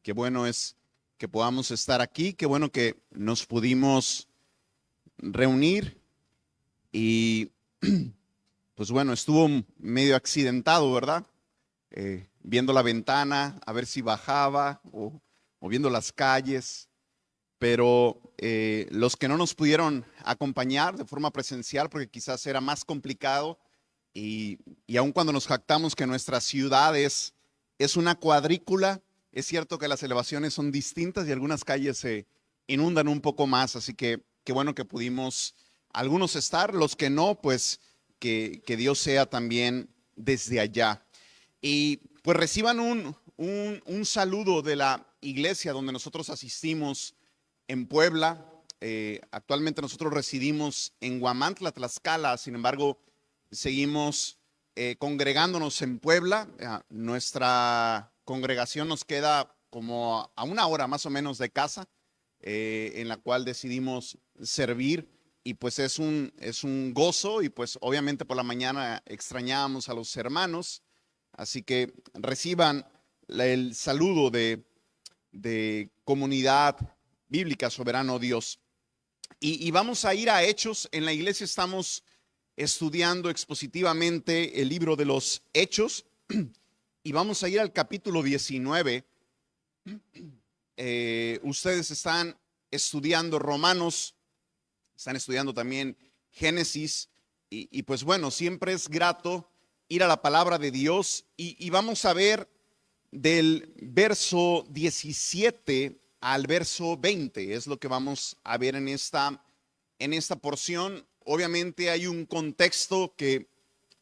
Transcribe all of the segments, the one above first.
Qué bueno es que podamos estar aquí, qué bueno que nos pudimos reunir y pues bueno, estuvo medio accidentado, ¿verdad? Viendo la ventana, a ver si bajaba o viendo las calles, pero los que no nos pudieron acompañar de forma presencial, porque quizás era más complicado, y aun cuando nos jactamos que nuestra ciudad es una cuadrícula, es cierto que las elevaciones son distintas y algunas calles se inundan un poco más, así que qué bueno que pudimos algunos estar, los que no, pues que Dios sea también desde allá. Y pues reciban un saludo de la iglesia donde nosotros asistimos en Puebla. Actualmente nosotros residimos en Huamantla, Tlaxcala, sin embargo, seguimos congregándonos en Puebla. Nuestra congregación nos queda como a una hora más o menos de casa, en la cual decidimos servir. Y pues es un gozo y pues obviamente por la mañana extrañamos a los hermanos. Así que reciban el saludo de comunidad bíblica, soberano Dios. Y vamos a ir a Hechos. En la iglesia estamos estudiando expositivamente el libro de los Hechos y vamos a ir al capítulo 19. Ustedes están estudiando Romanos, están estudiando también Génesis y pues bueno, siempre es grato ir a la palabra de Dios y vamos a ver del verso 17 al verso 20, es lo que vamos a ver en esta porción. Obviamente hay un contexto que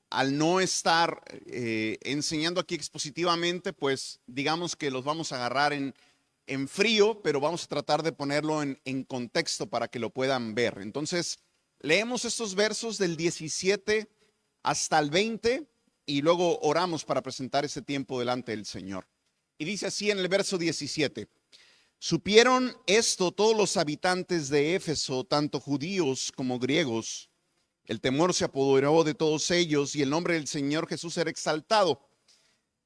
al no estar enseñando aquí expositivamente, pues digamos que los vamos a agarrar en frío, pero vamos a tratar de ponerlo en contexto para que lo puedan ver. Entonces, leemos estos versos del 17 hasta el 20 y luego oramos para presentar ese tiempo delante del Señor. Y dice así en el verso 17: supieron esto todos los habitantes de Éfeso, tanto judíos como griegos. El temor se apoderó de todos ellos y el nombre del Señor Jesús era exaltado.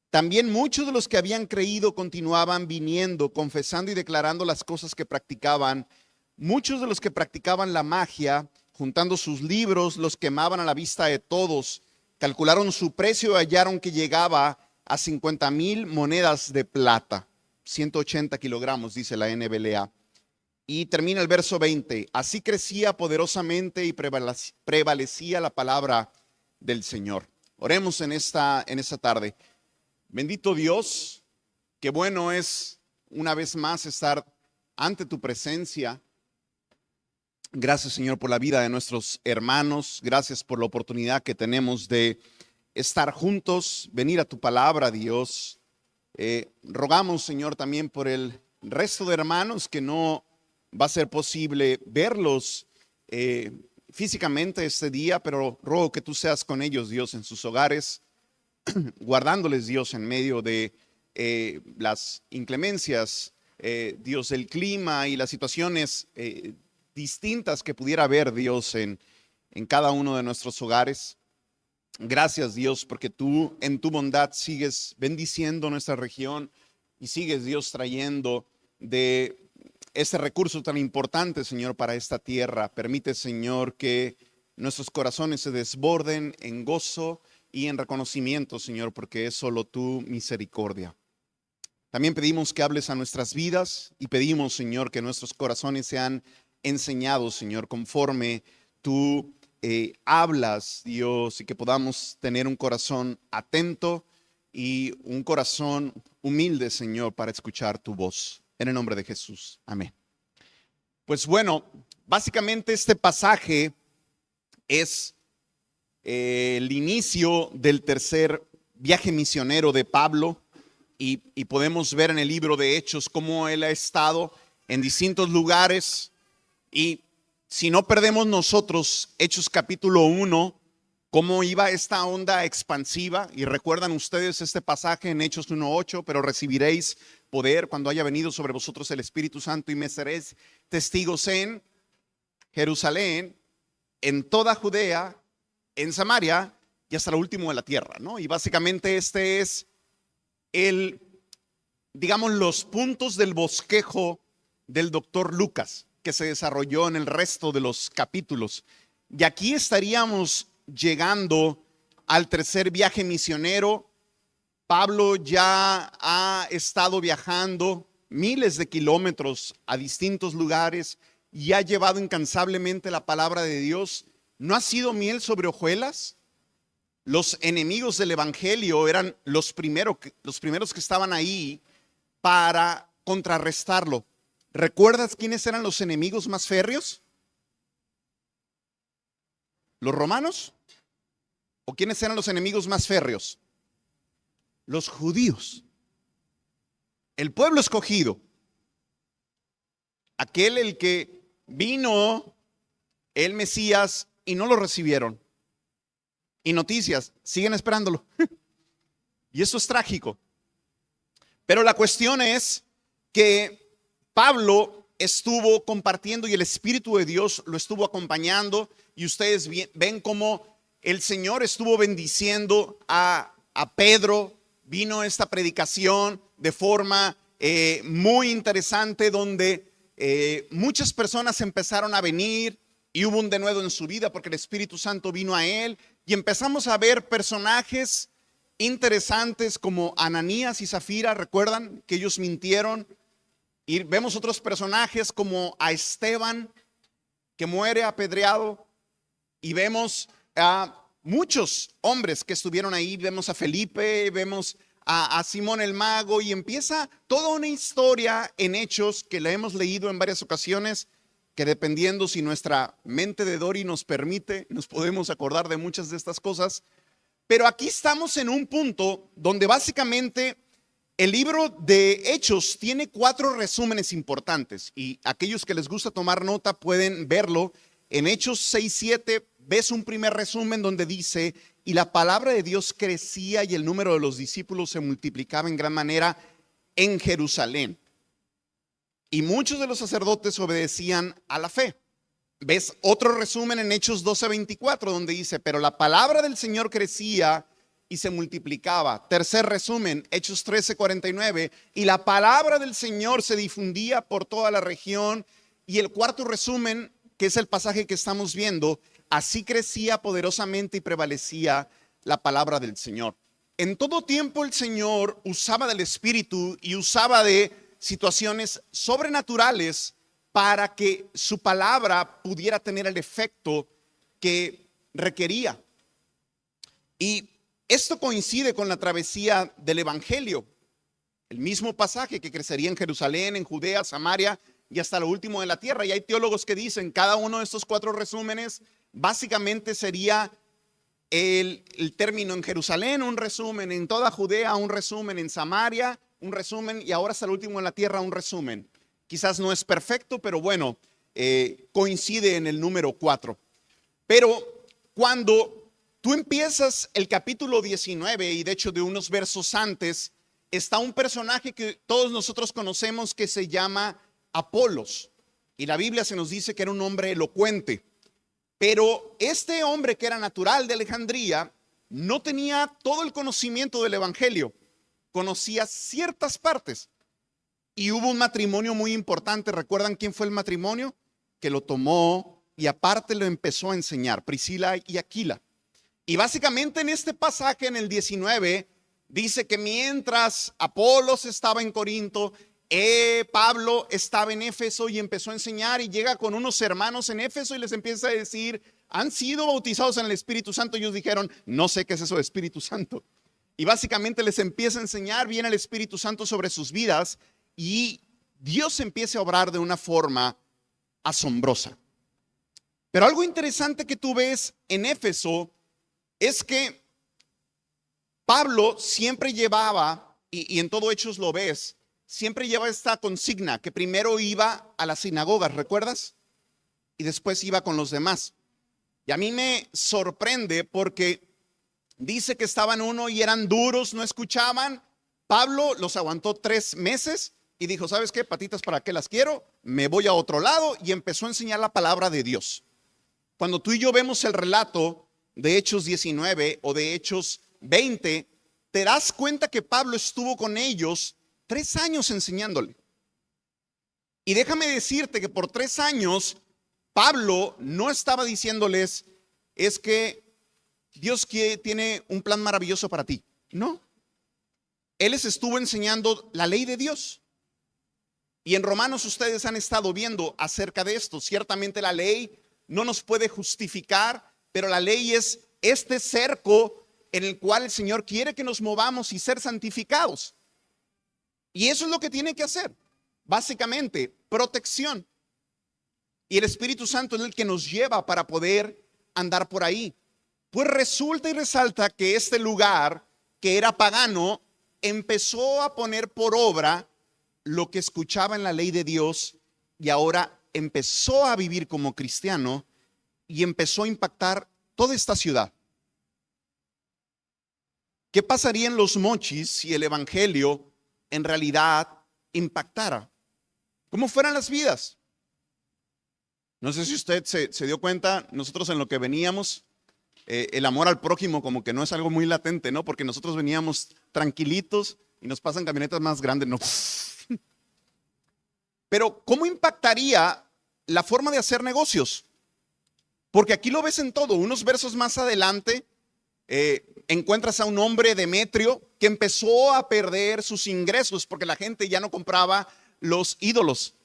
También muchos de los que habían creído continuaban viniendo, confesando y declarando las cosas que practicaban. Muchos de los que practicaban la magia, juntando sus libros, los quemaban a la vista de todos. Calcularon su precio y hallaron que llegaba a 50,000 monedas de plata. 180 kilogramos, dice la NBLA. Y termina el verso 20. Así crecía poderosamente y prevalecía la palabra del Señor. Oremos en esta tarde. Bendito Dios, qué bueno es una vez más estar ante tu presencia. Gracias, Señor, por la vida de nuestros hermanos. Gracias por la oportunidad que tenemos de estar juntos, venir a tu palabra, Dios. Rogamos, Señor, también por el resto de hermanos que no va a ser posible verlos físicamente este día, pero ruego que tú seas con ellos, Dios, en sus hogares, guardándoles, Dios, en medio de las inclemencias, Dios, del clima y las situaciones distintas que pudiera haber, Dios, en cada uno de nuestros hogares. Gracias, Dios, porque tú en tu bondad sigues bendiciendo nuestra región y sigues, Dios, trayendo de este recurso tan importante, Señor, para esta tierra. Permite, Señor, que nuestros corazones se desborden en gozo y en reconocimiento, Señor, porque es solo tu misericordia. También pedimos que hables a nuestras vidas y pedimos, Señor, que nuestros corazones sean enseñados, Señor, conforme tú hablas, Dios, y que podamos tener un corazón atento y un corazón humilde, Señor, para escuchar tu voz. En el nombre de Jesús. Amén. Pues bueno, básicamente este pasaje es el inicio del tercer viaje misionero de Pablo y podemos ver en el libro de Hechos cómo él ha estado en distintos lugares. Y si no perdemos nosotros Hechos capítulo 1, cómo iba esta onda expansiva, y recuerdan ustedes este pasaje en Hechos 1:8, pero recibiréis poder cuando haya venido sobre vosotros el Espíritu Santo y me seréis testigos en Jerusalén, en toda Judea, en Samaria y hasta lo último de la tierra, ¿no? Y básicamente este es el digamos, los puntos del bosquejo del doctor Lucas, que se desarrolló en el resto de los capítulos. Y aquí estaríamos llegando al tercer viaje misionero. Pablo ya ha estado viajando miles de kilómetros a distintos lugares y ha llevado incansablemente la palabra de Dios. ¿No ha sido miel sobre hojuelas? Los enemigos del evangelio eran los primeros que estaban ahí para contrarrestarlo. ¿Recuerdas quiénes eran los enemigos más férreos? ¿Los romanos? ¿O quiénes eran los enemigos más férreos? Los judíos. El pueblo escogido. Aquel el que vino el Mesías y no lo recibieron. Y noticias, siguen esperándolo. Y eso es trágico. Pero la cuestión es que Pablo estuvo compartiendo y el Espíritu de Dios lo estuvo acompañando. Y ustedes ven cómo el Señor estuvo bendiciendo a Pedro. Vino esta predicación de forma muy interesante, donde muchas personas empezaron a venir y hubo un denuedo en su vida porque el Espíritu Santo vino a él. Y empezamos a ver personajes interesantes como Ananías y Zafira. ¿Recuerdan que ellos mintieron? Y vemos otros personajes como a Esteban, que muere apedreado. Y vemos a muchos hombres que estuvieron ahí. Vemos a Felipe, vemos a Simón el mago. Y empieza toda una historia en Hechos que la hemos leído en varias ocasiones, que dependiendo si nuestra mente de Dory nos permite, nos podemos acordar de muchas de estas cosas. Pero aquí estamos en un punto donde básicamente el libro de Hechos tiene 4 resúmenes importantes. Y aquellos que les gusta tomar nota pueden verlo. En Hechos 6-7 ves un primer resumen donde dice: y la palabra de Dios crecía y el número de los discípulos se multiplicaba en gran manera en Jerusalén. Y muchos de los sacerdotes obedecían a la fe. Ves otro resumen en Hechos 12:24 donde dice: pero la palabra del Señor crecía y se multiplicaba. Tercer resumen, Hechos 13:49, y la palabra del Señor se difundía por toda la región. Y el cuarto resumen, que es el pasaje que estamos viendo: así crecía poderosamente y prevalecía la palabra del Señor. En todo tiempo el Señor usaba del Espíritu y usaba de situaciones sobrenaturales para que su palabra pudiera tener el efecto que requería. Y esto coincide con la travesía del evangelio. El mismo pasaje que crecería en Jerusalén, en Judea, Samaria y hasta lo último de la tierra. Y hay teólogos que dicen cada uno de estos 4 resúmenes básicamente sería el término en Jerusalén, un resumen, en toda Judea, un resumen, en Samaria, un resumen, y ahora hasta el último en la tierra, un resumen. Quizás no es perfecto, pero bueno, coincide en el número 4. Pero cuando tú empiezas el capítulo 19, y de hecho de unos versos antes, está un personaje que todos nosotros conocemos que se llama Apolos. Y la Biblia se nos dice que era un hombre elocuente. Pero este hombre, que era natural de Alejandría, no tenía todo el conocimiento del evangelio. Conocía ciertas partes. Y hubo un matrimonio muy importante. ¿Recuerdan quién fue el matrimonio? Que lo tomó y aparte lo empezó a enseñar: Priscila y Aquila. Y básicamente en este pasaje, en el 19, dice que mientras Apolos estaba en Corinto, Pablo estaba en Éfeso y empezó a enseñar, y llega con unos hermanos en Éfeso y les empieza a decir: han sido bautizados en el Espíritu Santo. Ellos dijeron: no sé qué es eso de Espíritu Santo. Y básicamente les empieza a enseñar, viene el Espíritu Santo sobre sus vidas y Dios empieza a obrar de una forma asombrosa. Pero algo interesante que tú ves en Éfeso es que Pablo siempre llevaba, y en todo Hechos lo ves, siempre lleva esta consigna, que primero iba a las sinagogas, ¿recuerdas? Y después iba con los demás. Y a mí me sorprende porque dice que estaban uno y eran duros, no escuchaban. Pablo los aguantó 3 meses y dijo: ¿sabes qué? Patitas, ¿para qué las quiero? Me voy a otro lado, y empezó a enseñar la palabra de Dios. Cuando tú y yo vemos el relato de Hechos 19 o de Hechos 20, te das cuenta que Pablo estuvo con ellos 3 años enseñándole. Y déjame decirte que por 3 años Pablo no estaba diciéndoles, es que Dios tiene un plan maravilloso para ti. No. Él les estuvo enseñando la ley de Dios. Y en Romanos ustedes han estado viendo acerca de esto. Ciertamente la ley no nos puede justificar, pero la ley es este cerco en el cual el Señor quiere que nos movamos y ser santificados. Y eso es lo que tiene que hacer. Básicamente, protección. Y el Espíritu Santo es el que nos lleva para poder andar por ahí. Pues resulta y resalta que este lugar que era pagano empezó a poner por obra lo que escuchaba en la ley de Dios y ahora empezó a vivir como cristiano y empezó a impactar toda esta ciudad. ¿Qué pasaría en Los Mochis si el evangelio en realidad impactara? ¿Cómo fueran las vidas? No sé si usted se dio cuenta, nosotros en lo que veníamos, el amor al prójimo como que no es algo muy latente, ¿no? Porque nosotros veníamos tranquilitos y nos pasan camionetas más grandes, ¿no? Pero ¿cómo impactaría la forma de hacer negocios? Porque aquí lo ves en todo. Unos versos más adelante encuentras a un hombre, Demetrio, que empezó a perder sus ingresos porque la gente ya no compraba los ídolos.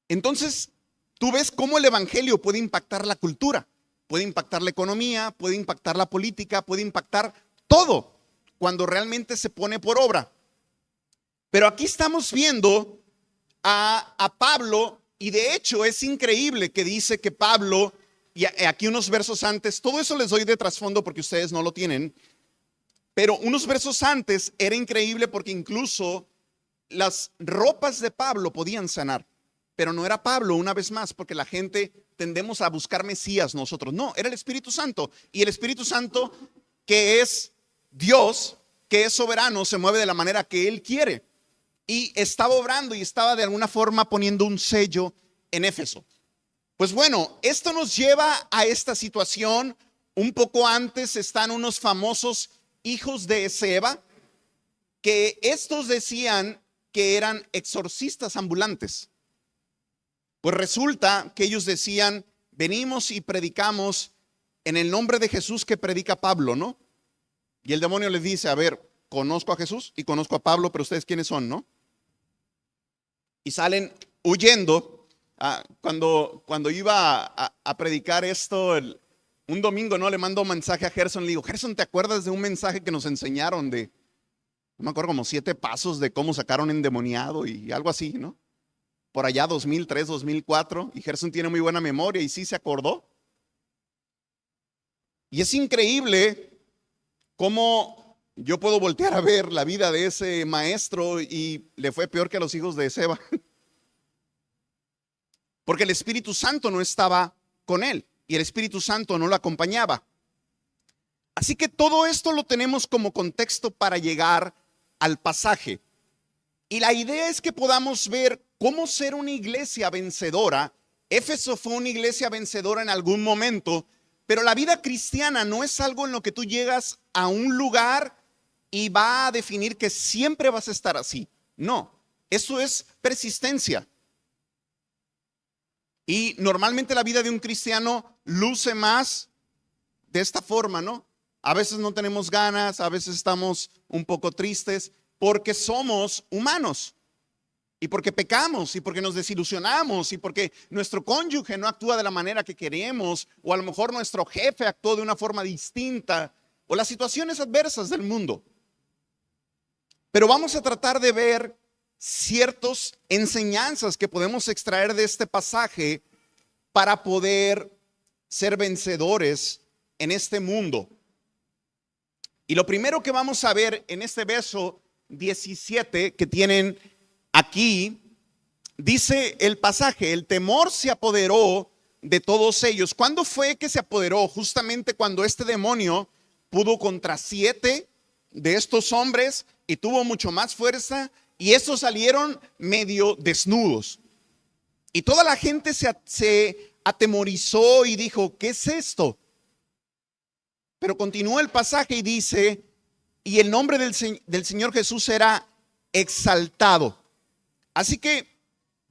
Entonces, tú ves cómo el evangelio puede impactar la cultura, puede impactar la economía, puede impactar la política, puede impactar todo cuando realmente se pone por obra. Pero aquí estamos viendo a Pablo, y de hecho es increíble que dice que Pablo, y aquí unos versos antes, todo eso les doy de trasfondo porque ustedes no lo tienen, pero unos versos antes era increíble porque incluso las ropas de Pablo podían sanar. Pero no era Pablo, una vez más, porque la gente tendemos a buscar Mesías nosotros. No, era el Espíritu Santo. Y el Espíritu Santo, que es Dios, que es soberano, se mueve de la manera que Él quiere. Y estaba obrando y estaba de alguna forma poniendo un sello en Éfeso. Pues bueno, esto nos lleva a esta situación. Un poco antes están unos famosos hijos de Esceva, que estos decían que eran exorcistas ambulantes. Pues resulta que ellos decían, venimos y predicamos en el nombre de Jesús que predica Pablo, ¿no? Y el demonio les dice, a ver, conozco a Jesús y conozco a Pablo, pero ustedes quiénes son, ¿no? Y salen huyendo. Cuando iba a predicar esto, un domingo, ¿no? Le mando un mensaje a Gerson, le digo, Gerson, ¿te acuerdas de un mensaje que nos enseñaron de, no me acuerdo, como 7 pasos de cómo sacaron endemoniado y algo así, ¿no? Por allá 2003, 2004, y Gerson tiene muy buena memoria y sí se acordó. Y es increíble cómo yo puedo voltear a ver la vida de ese maestro y le fue peor que a los hijos de Esceva. Porque el Espíritu Santo no estaba con él y el Espíritu Santo no lo acompañaba. Así que todo esto lo tenemos como contexto para llegar al pasaje. Y la idea es que podamos ver cómo ser una iglesia vencedora. Éfeso fue una iglesia vencedora en algún momento, pero la vida cristiana no es algo en lo que tú llegas a un lugar y va a definir que siempre vas a estar así. No, eso es persistencia. Y normalmente la vida de un cristiano luce más de esta forma, ¿no? A veces no tenemos ganas, a veces estamos un poco tristes, porque somos humanos y porque pecamos y porque nos desilusionamos y porque nuestro cónyuge no actúa de la manera que queremos, o a lo mejor nuestro jefe actuó de una forma distinta, o las situaciones adversas del mundo. Pero vamos a tratar de ver ciertas enseñanzas que podemos extraer de este pasaje para poder ser vencedores en este mundo. Y lo primero que vamos a ver en este verso 17 que tienen aquí, dice el pasaje, el temor se apoderó de todos ellos. ¿Cuándo fue que se apoderó? Justamente cuando este demonio pudo contra 7 de estos hombres y tuvo mucho más fuerza, y estos salieron medio desnudos. Y toda la gente se atemorizó y dijo, ¿qué es esto? Pero continúa el pasaje y dice, y el nombre del Señor Jesús era exaltado. Así que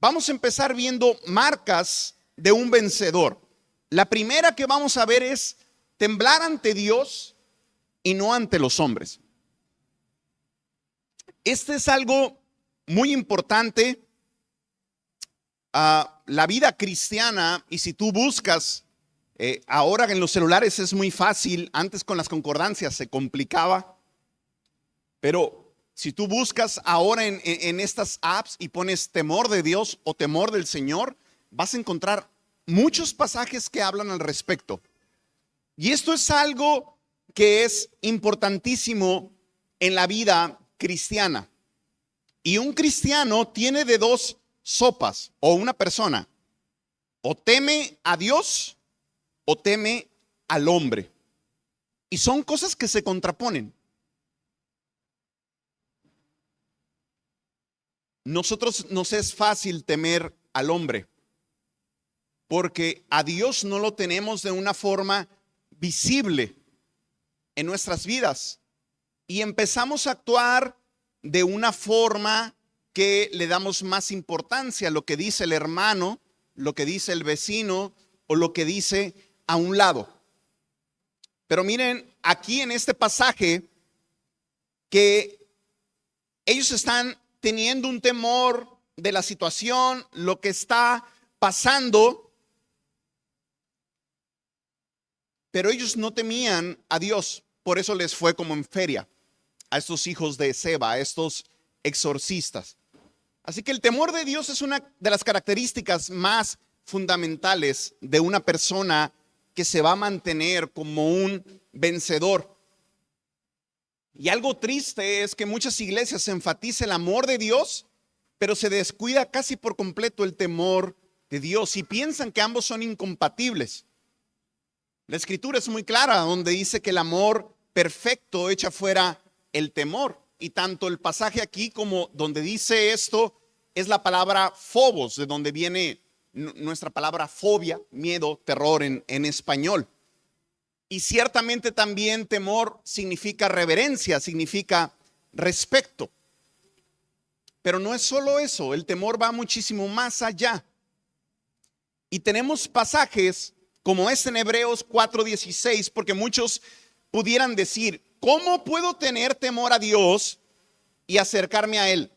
vamos a empezar viendo marcas de un vencedor. La primera que vamos a ver es temblar ante Dios y no ante los hombres. Este es algo muy importante. La vida cristiana, y si tú buscas, ahora en los celulares es muy fácil, antes con las concordancias se complicaba, pero si tú buscas ahora en estas apps y pones temor de Dios o temor del Señor, vas a encontrar muchos pasajes que hablan al respecto. Y esto es algo que es importantísimo en la vida cristiana. Y un cristiano tiene de dos sopas, o una persona, o teme a Dios o teme al hombre. Y son cosas que se contraponen. Nosotros nos es fácil temer al hombre, porque a Dios no lo tenemos de una forma visible en nuestras vidas. Y empezamos a actuar de una forma que le damos más importancia a lo que dice el hermano, lo que dice el vecino o lo que dice a un lado. Pero miren, aquí en este pasaje que ellos están teniendo un temor de la situación, lo que está pasando, pero ellos no temían a Dios. Por eso les fue como en feria a estos hijos de Seba, a estos exorcistas. Así que el temor de Dios es una de las características más fundamentales de una persona que se va a mantener como un vencedor. Y algo triste es que muchas iglesias se enfatiza el amor de Dios, pero se descuida casi por completo el temor de Dios y piensan que ambos son incompatibles. La escritura es muy clara donde dice que el amor perfecto echa fuera el temor. Y tanto el pasaje aquí como donde dice esto es la palabra phobos, de donde viene nuestra palabra fobia, miedo, terror en español. Y ciertamente también temor significa reverencia, significa respeto. Pero no es solo eso, el temor va muchísimo más allá. Y tenemos pasajes como este en Hebreos 4:16, porque muchos pudieran decir, ¿cómo puedo tener temor a Dios y acercarme a Él?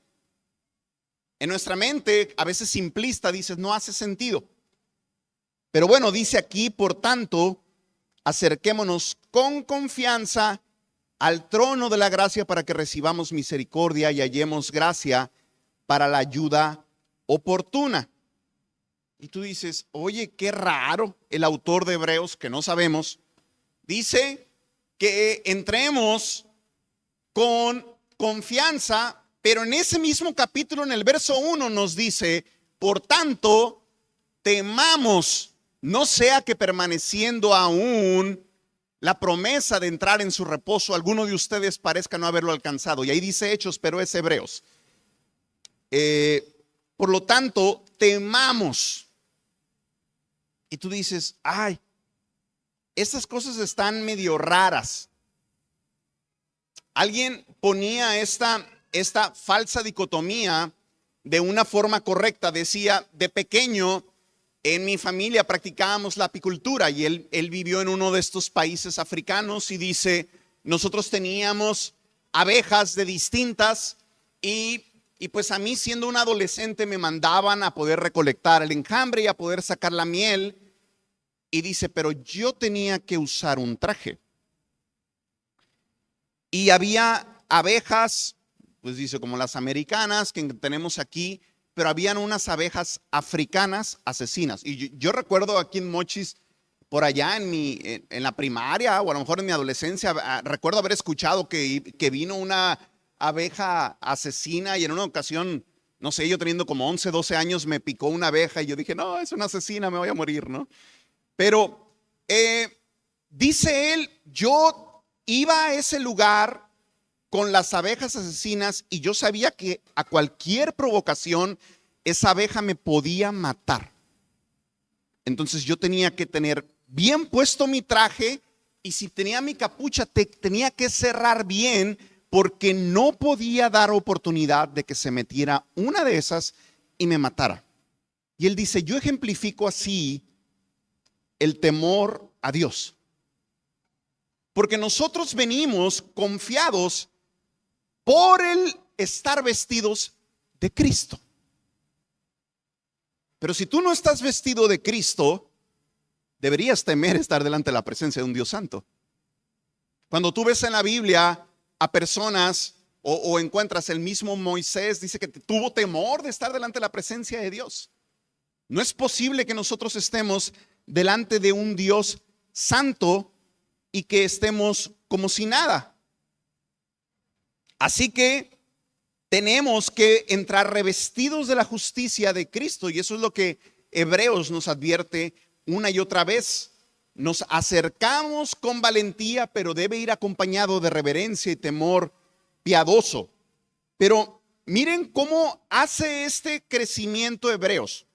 En nuestra mente, a veces simplista, dices, no hace sentido. Pero bueno, dice aquí, por tanto, acerquémonos con confianza al trono de la gracia para que recibamos misericordia y hallemos gracia para la ayuda oportuna. Y tú dices, oye, qué raro, el autor de Hebreos, que no sabemos, dice que entremos con confianza, pero en ese mismo capítulo, en el verso 1, nos dice, por tanto, temamos, no sea que permaneciendo aún la promesa de entrar en su reposo, alguno de ustedes parezca no haberlo alcanzado. Y ahí dice Hechos, pero es Hebreos. Por lo tanto, temamos. Y tú dices, ay, estas cosas están medio raras. Alguien ponía esta falsa dicotomía de una forma correcta. Decía, de pequeño en mi familia practicábamos la apicultura y él vivió en uno de estos países africanos y dice, nosotros teníamos abejas de distintas y pues a mí siendo un adolescente me mandaban a poder recolectar el enjambre y a poder sacar la miel. Y dice, pero yo tenía que usar un traje. Y había abejas, pues dice, como las americanas que tenemos aquí, pero habían unas abejas africanas asesinas. Y yo recuerdo aquí en Mochis, por allá en la primaria o a lo mejor en mi adolescencia, recuerdo haber escuchado que vino una abeja asesina y en una ocasión, no sé, yo teniendo como 11, 12 años me picó una abeja y yo dije, no, es una asesina, me voy a morir, ¿no? Pero dice él, yo iba a ese lugar con las abejas asesinas y yo sabía que a cualquier provocación esa abeja me podía matar. Entonces yo tenía que tener bien puesto mi traje y si tenía mi capucha tenía que cerrar bien porque no podía dar oportunidad de que se metiera una de esas y me matara. Y él dice, yo ejemplifico así el temor a Dios. Porque nosotros venimos confiados por el estar vestidos de Cristo. Pero si tú no estás vestido de Cristo, deberías temer estar delante de la presencia de un Dios santo. Cuando tú ves en la Biblia a personas o encuentras el mismo Moisés, dice que tuvo temor de estar delante de la presencia de Dios. No es posible que nosotros estemos delante de un Dios santo y que estemos como si nada. Así que tenemos que entrar revestidos de la justicia de Cristo, y eso es lo que Hebreos nos advierte una y otra vez. Nos acercamos con valentía, pero debe ir acompañado de reverencia y temor piadoso. Pero miren cómo hace este crecimiento Hebreos.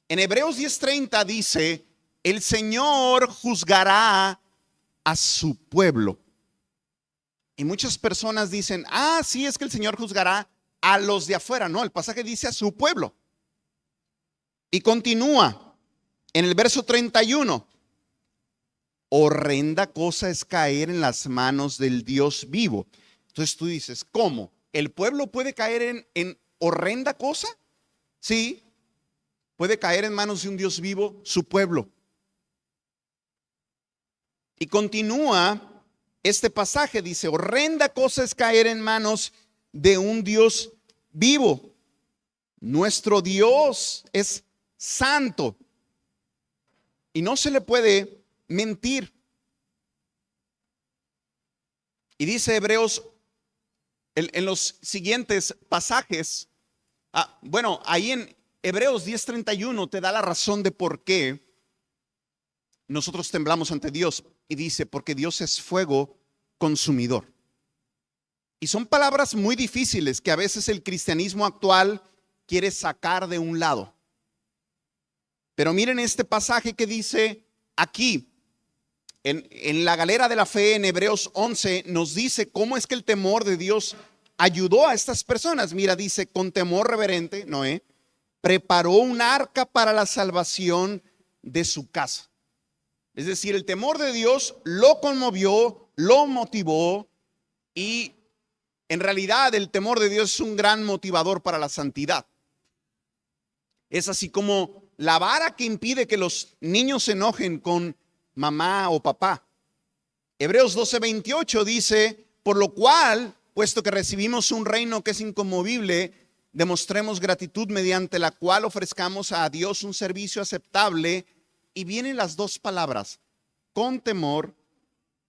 En Hebreos 10:30 dice, el Señor juzgará a su pueblo. Y muchas personas dicen, sí, es que el Señor juzgará a los de afuera. No, el pasaje dice a su pueblo. Y continúa en el verso 31. Horrenda cosa es caer en las manos del Dios vivo. Entonces tú dices, ¿cómo? ¿El pueblo puede caer en horrenda cosa? Sí, puede caer en manos de un Dios vivo, su pueblo. Y continúa este pasaje, dice, horrenda cosa es caer en manos de un Dios vivo. Nuestro Dios es santo y no se le puede mentir. Y dice Hebreos en los siguientes pasajes, ahí en Hebreos 10:31 te da la razón de por qué nosotros temblamos ante Dios. Y dice, porque Dios es fuego consumidor. Y son palabras muy difíciles que a veces el cristianismo actual quiere sacar de un lado. Pero miren este pasaje que dice aquí, en la galera de la fe, en Hebreos 11, nos dice cómo es que el temor de Dios ayudó a estas personas. Mira, dice, con temor reverente, Noé preparó un arca para la salvación de su casa. Es decir, el temor de Dios lo conmovió, lo motivó, y en realidad el temor de Dios es un gran motivador para la santidad. Es así como la vara que impide que los niños se enojen con mamá o papá. Hebreos 12:28 dice, por lo cual, puesto que recibimos un reino que es inconmovible, demostremos gratitud mediante la cual ofrezcamos a Dios un servicio aceptable. Y vienen las dos palabras, con temor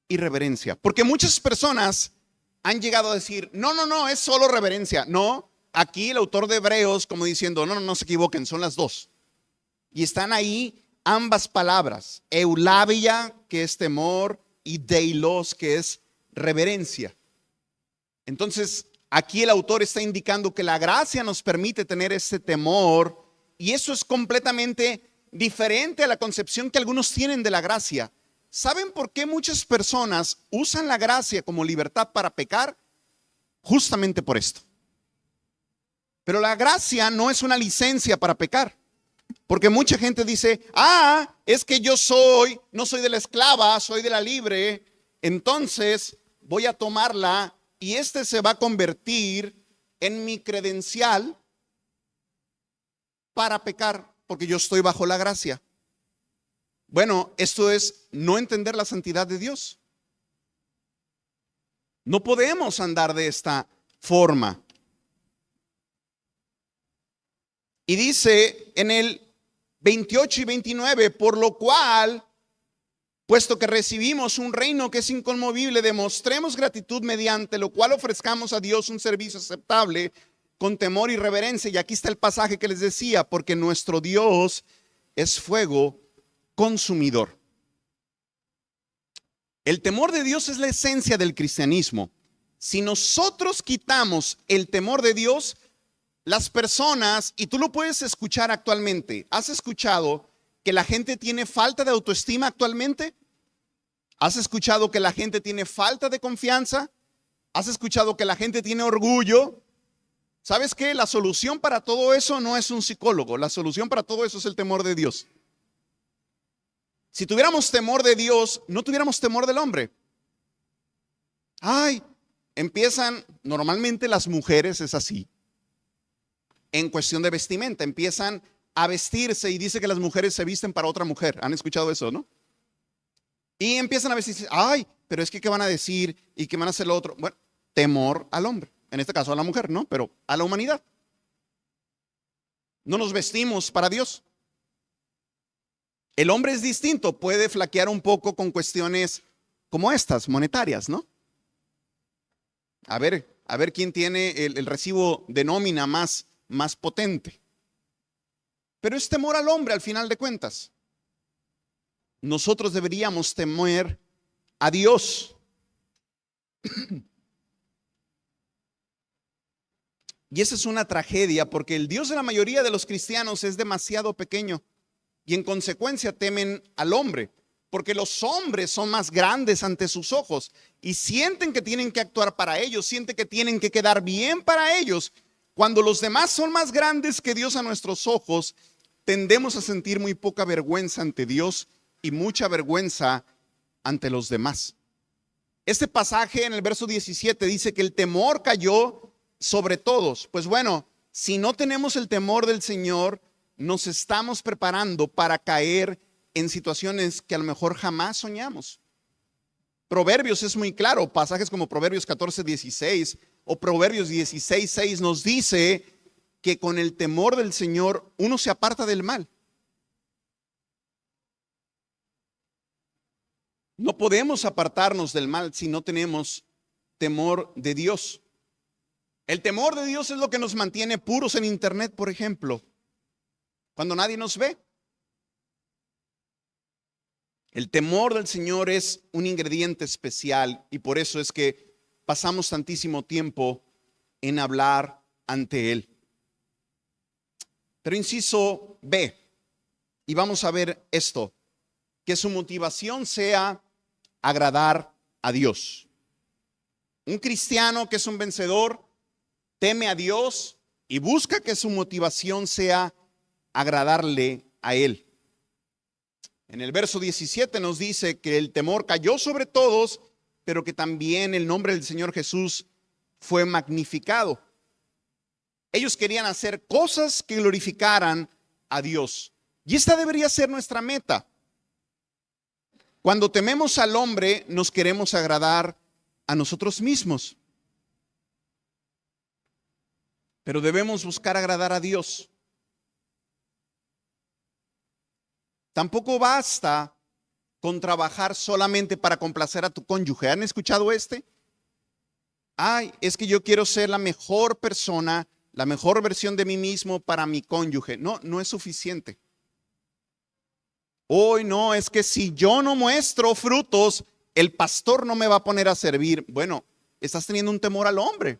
y reverencia. Porque muchas personas han llegado a decir, no, es solo reverencia. No, aquí el autor de Hebreos como diciendo, no se equivoquen, son las dos. Y están ahí ambas palabras, eulabeia, que es temor, y deilos, que es reverencia. Entonces, aquí el autor está indicando que la gracia nos permite tener ese temor, y eso es completamente diferente a la concepción que algunos tienen de la gracia. ¿Saben por qué muchas personas usan la gracia como libertad para pecar? Justamente por esto. Pero la gracia no es una licencia para pecar. Porque mucha gente dice, es que yo no soy de la esclava, soy de la libre. Entonces voy a tomarla y se va a convertir en mi credencial para pecar, porque yo estoy bajo la gracia. Bueno, esto es no entender la santidad de Dios. No podemos andar de esta forma. Y dice en el 28 y 29, por lo cual, puesto que recibimos un reino que es inconmovible, demostremos gratitud mediante lo cual ofrezcamos a Dios un servicio aceptable con temor y reverencia. Y aquí está el pasaje que les decía, porque nuestro Dios es fuego consumidor. El temor de Dios es la esencia del cristianismo. Si nosotros quitamos el temor de Dios, las personas, y tú lo puedes escuchar actualmente, ¿has escuchado que la gente tiene falta de autoestima actualmente? ¿Has escuchado que la gente tiene falta de confianza? ¿Has escuchado que la gente tiene orgullo? ¿Sabes qué? La solución para todo eso no es un psicólogo. La solución para todo eso es el temor de Dios. Si tuviéramos temor de Dios, no tuviéramos temor del hombre. Ay, empiezan, normalmente las mujeres es así. En cuestión de vestimenta, empiezan a vestirse y dice que las mujeres se visten para otra mujer. ¿Han escuchado eso, no? Y empiezan a vestirse, ay, pero es que ¿qué van a decir? ¿Y qué van a hacer lo otro? Bueno, temor al hombre. En este caso a la mujer, no, pero a la humanidad. No nos vestimos para Dios. El hombre es distinto, puede flaquear un poco con cuestiones como estas, monetarias, ¿no? A ver quién tiene el recibo de nómina más potente. Pero es temor al hombre al final de cuentas. Nosotros deberíamos temer a Dios. Y esa es una tragedia porque el Dios de la mayoría de los cristianos es demasiado pequeño y en consecuencia temen al hombre, porque los hombres son más grandes ante sus ojos y sienten que tienen que actuar para ellos, sienten que tienen que quedar bien para ellos. Cuando los demás son más grandes que Dios a nuestros ojos, tendemos a sentir muy poca vergüenza ante Dios y mucha vergüenza ante los demás. Este pasaje en el verso 17 dice que el temor cayó sobre todos. Pues bueno, si no tenemos el temor del Señor, nos estamos preparando para caer en situaciones que a lo mejor jamás soñamos. Proverbios es muy claro, pasajes como Proverbios 14:16 o Proverbios 16:6 nos dice que con el temor del Señor uno se aparta del mal. No podemos apartarnos del mal si no tenemos temor de Dios. El temor de Dios es lo que nos mantiene puros en internet, por ejemplo, cuando nadie nos ve. El temor del Señor es un ingrediente especial y por eso es que pasamos tantísimo tiempo en hablar ante Él. Pero inciso B, y vamos a ver esto, que su motivación sea agradar a Dios. Un cristiano que es un vencedor teme a Dios y busca que su motivación sea agradarle a Él. En el verso 17 nos dice que el temor cayó sobre todos, pero que también el nombre del Señor Jesús fue magnificado. Ellos querían hacer cosas que glorificaran a Dios. Y esta debería ser nuestra meta. Cuando tememos al hombre, nos queremos agradar a nosotros mismos. Pero debemos buscar agradar a Dios. Tampoco basta con trabajar solamente para complacer a tu cónyuge. ¿Han escuchado este? Ay, es que yo quiero ser la mejor persona, la mejor versión de mí mismo para mi cónyuge. No, no es suficiente. Hoy no, es que si yo no muestro frutos, el pastor no me va a poner a servir. Bueno, estás teniendo un temor al hombre.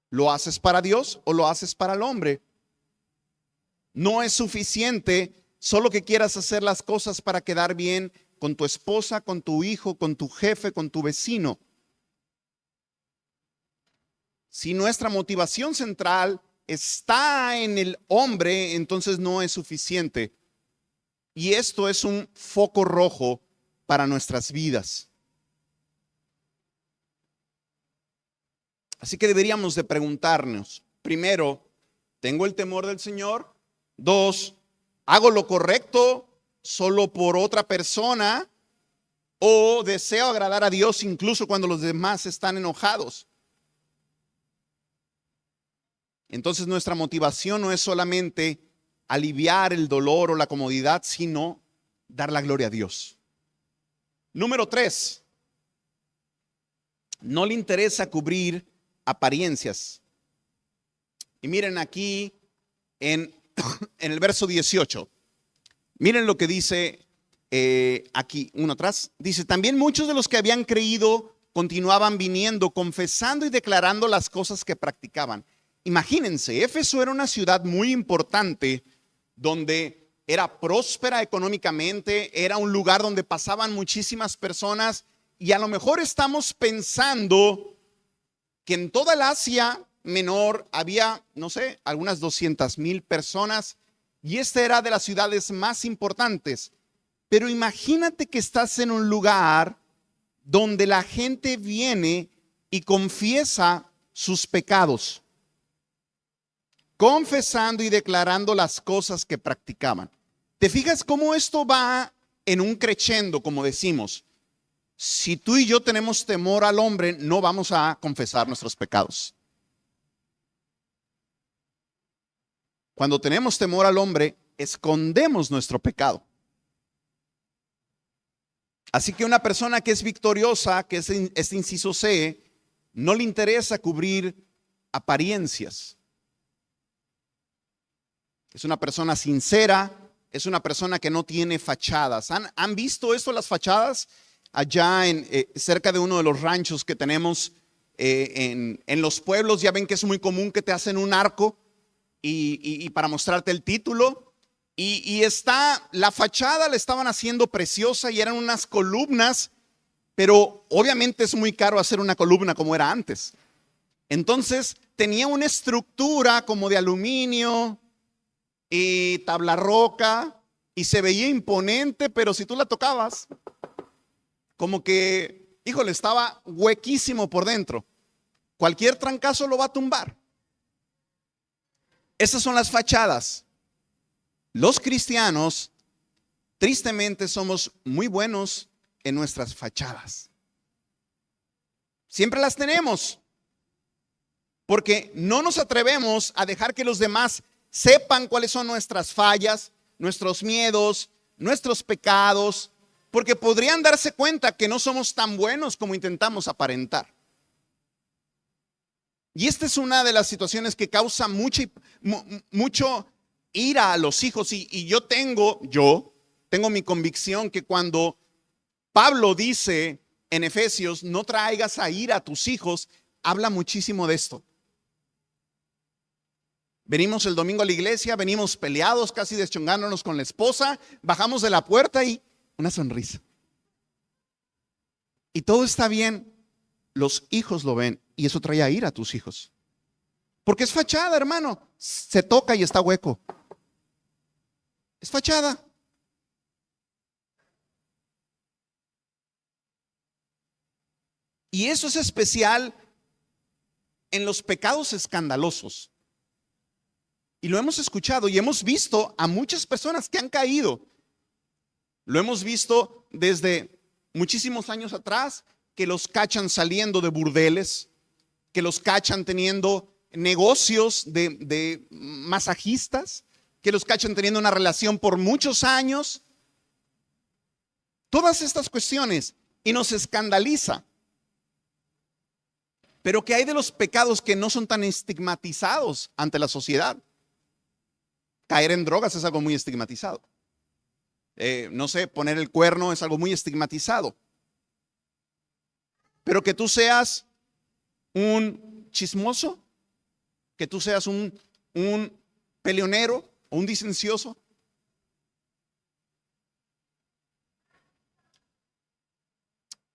¿Lo haces para Dios o lo haces para el hombre? No es suficiente solo que quieras hacer las cosas para quedar bien con tu esposa, con tu hijo, con tu jefe, con tu vecino. Si nuestra motivación central está en el hombre, entonces no es suficiente. Y esto es un foco rojo para nuestras vidas. Así que deberíamos de preguntarnos, primero, ¿tengo el temor del Señor? 2, ¿hago lo correcto solo por otra persona? ¿O deseo agradar a Dios incluso cuando los demás están enojados? Entonces nuestra motivación no es solamente aliviar el dolor o la comodidad, sino dar la gloria a Dios. Número 3, no le interesa cubrir apariencias. Y miren aquí en el verso 18, miren lo que dice aquí, uno atrás, dice, también muchos de los que habían creído continuaban viniendo, confesando y declarando las cosas que practicaban. Imagínense, Éfeso era una ciudad muy importante donde era próspera económicamente, era un lugar donde pasaban muchísimas personas y a lo mejor estamos pensando que en toda el Asia Menor había, no sé, algunas 200,000 personas, y esta era de las ciudades más importantes. Pero imagínate que estás en un lugar donde la gente viene y confiesa sus pecados, confesando y declarando las cosas que practicaban. ¿Te fijas cómo esto va en un crescendo, como decimos? Si tú y yo tenemos temor al hombre, no vamos a confesar nuestros pecados. Cuando tenemos temor al hombre, escondemos nuestro pecado. Así que una persona que es victoriosa, que es este inciso C, no le interesa cubrir apariencias. Es una persona sincera, es una persona que no tiene fachadas. ¿Han visto esto, las fachadas? Allá cerca de uno de los ranchos que tenemos en los pueblos, ya ven que es muy común que te hacen un arco y para mostrarte el título. Y está, la fachada la estaban haciendo preciosa y eran unas columnas, pero obviamente es muy caro hacer una columna como era antes. Entonces tenía una estructura como de aluminio y tabla roca y se veía imponente, pero si tú la tocabas, como que, híjole, estaba huequísimo por dentro. Cualquier trancazo lo va a tumbar. Esas son las fachadas. Los cristianos, tristemente, somos muy buenos en nuestras fachadas. Siempre las tenemos, porque no nos atrevemos a dejar que los demás sepan cuáles son nuestras fallas, nuestros miedos, nuestros pecados, porque podrían darse cuenta que no somos tan buenos como intentamos aparentar. Y esta es una de las situaciones que causa mucho ira a los hijos. Y yo tengo mi convicción que cuando Pablo dice en Efesios, no traigas a ira a tus hijos, habla muchísimo de esto. Venimos el domingo a la iglesia, venimos peleados, casi deschongándonos con la esposa, bajamos de la puerta y una sonrisa. Y todo está bien, los hijos lo ven y eso trae a ira a tus hijos. Porque es fachada, hermano, se toca y está hueco. Es fachada. Y eso es especial en los pecados escandalosos. Y lo hemos escuchado y hemos visto a muchas personas que han caído. Lo hemos visto desde muchísimos años atrás, que los cachan saliendo de burdeles, que los cachan teniendo negocios de masajistas, que los cachan teniendo una relación por muchos años. Todas estas cuestiones, y nos escandaliza. Pero ¿qué hay de los pecados que no son tan estigmatizados ante la sociedad? Caer en drogas es algo muy estigmatizado. No sé, poner el cuerno es algo muy estigmatizado. Pero que tú seas un chismoso, que tú seas un peleonero o un dicencioso.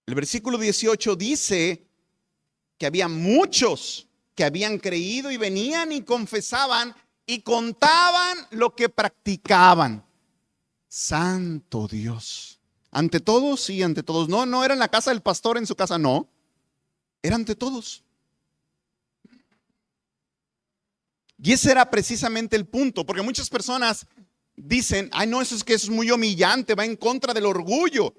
El versículo 18 dice que había muchos que habían creído y venían y confesaban y contaban lo que practicaban. Santo Dios. Ante todos, sí, ante todos. No era en la casa del pastor, en su casa, no. Era ante todos. Y ese era precisamente el punto, porque muchas personas dicen, ay no, eso es muy humillante, va en contra del orgullo.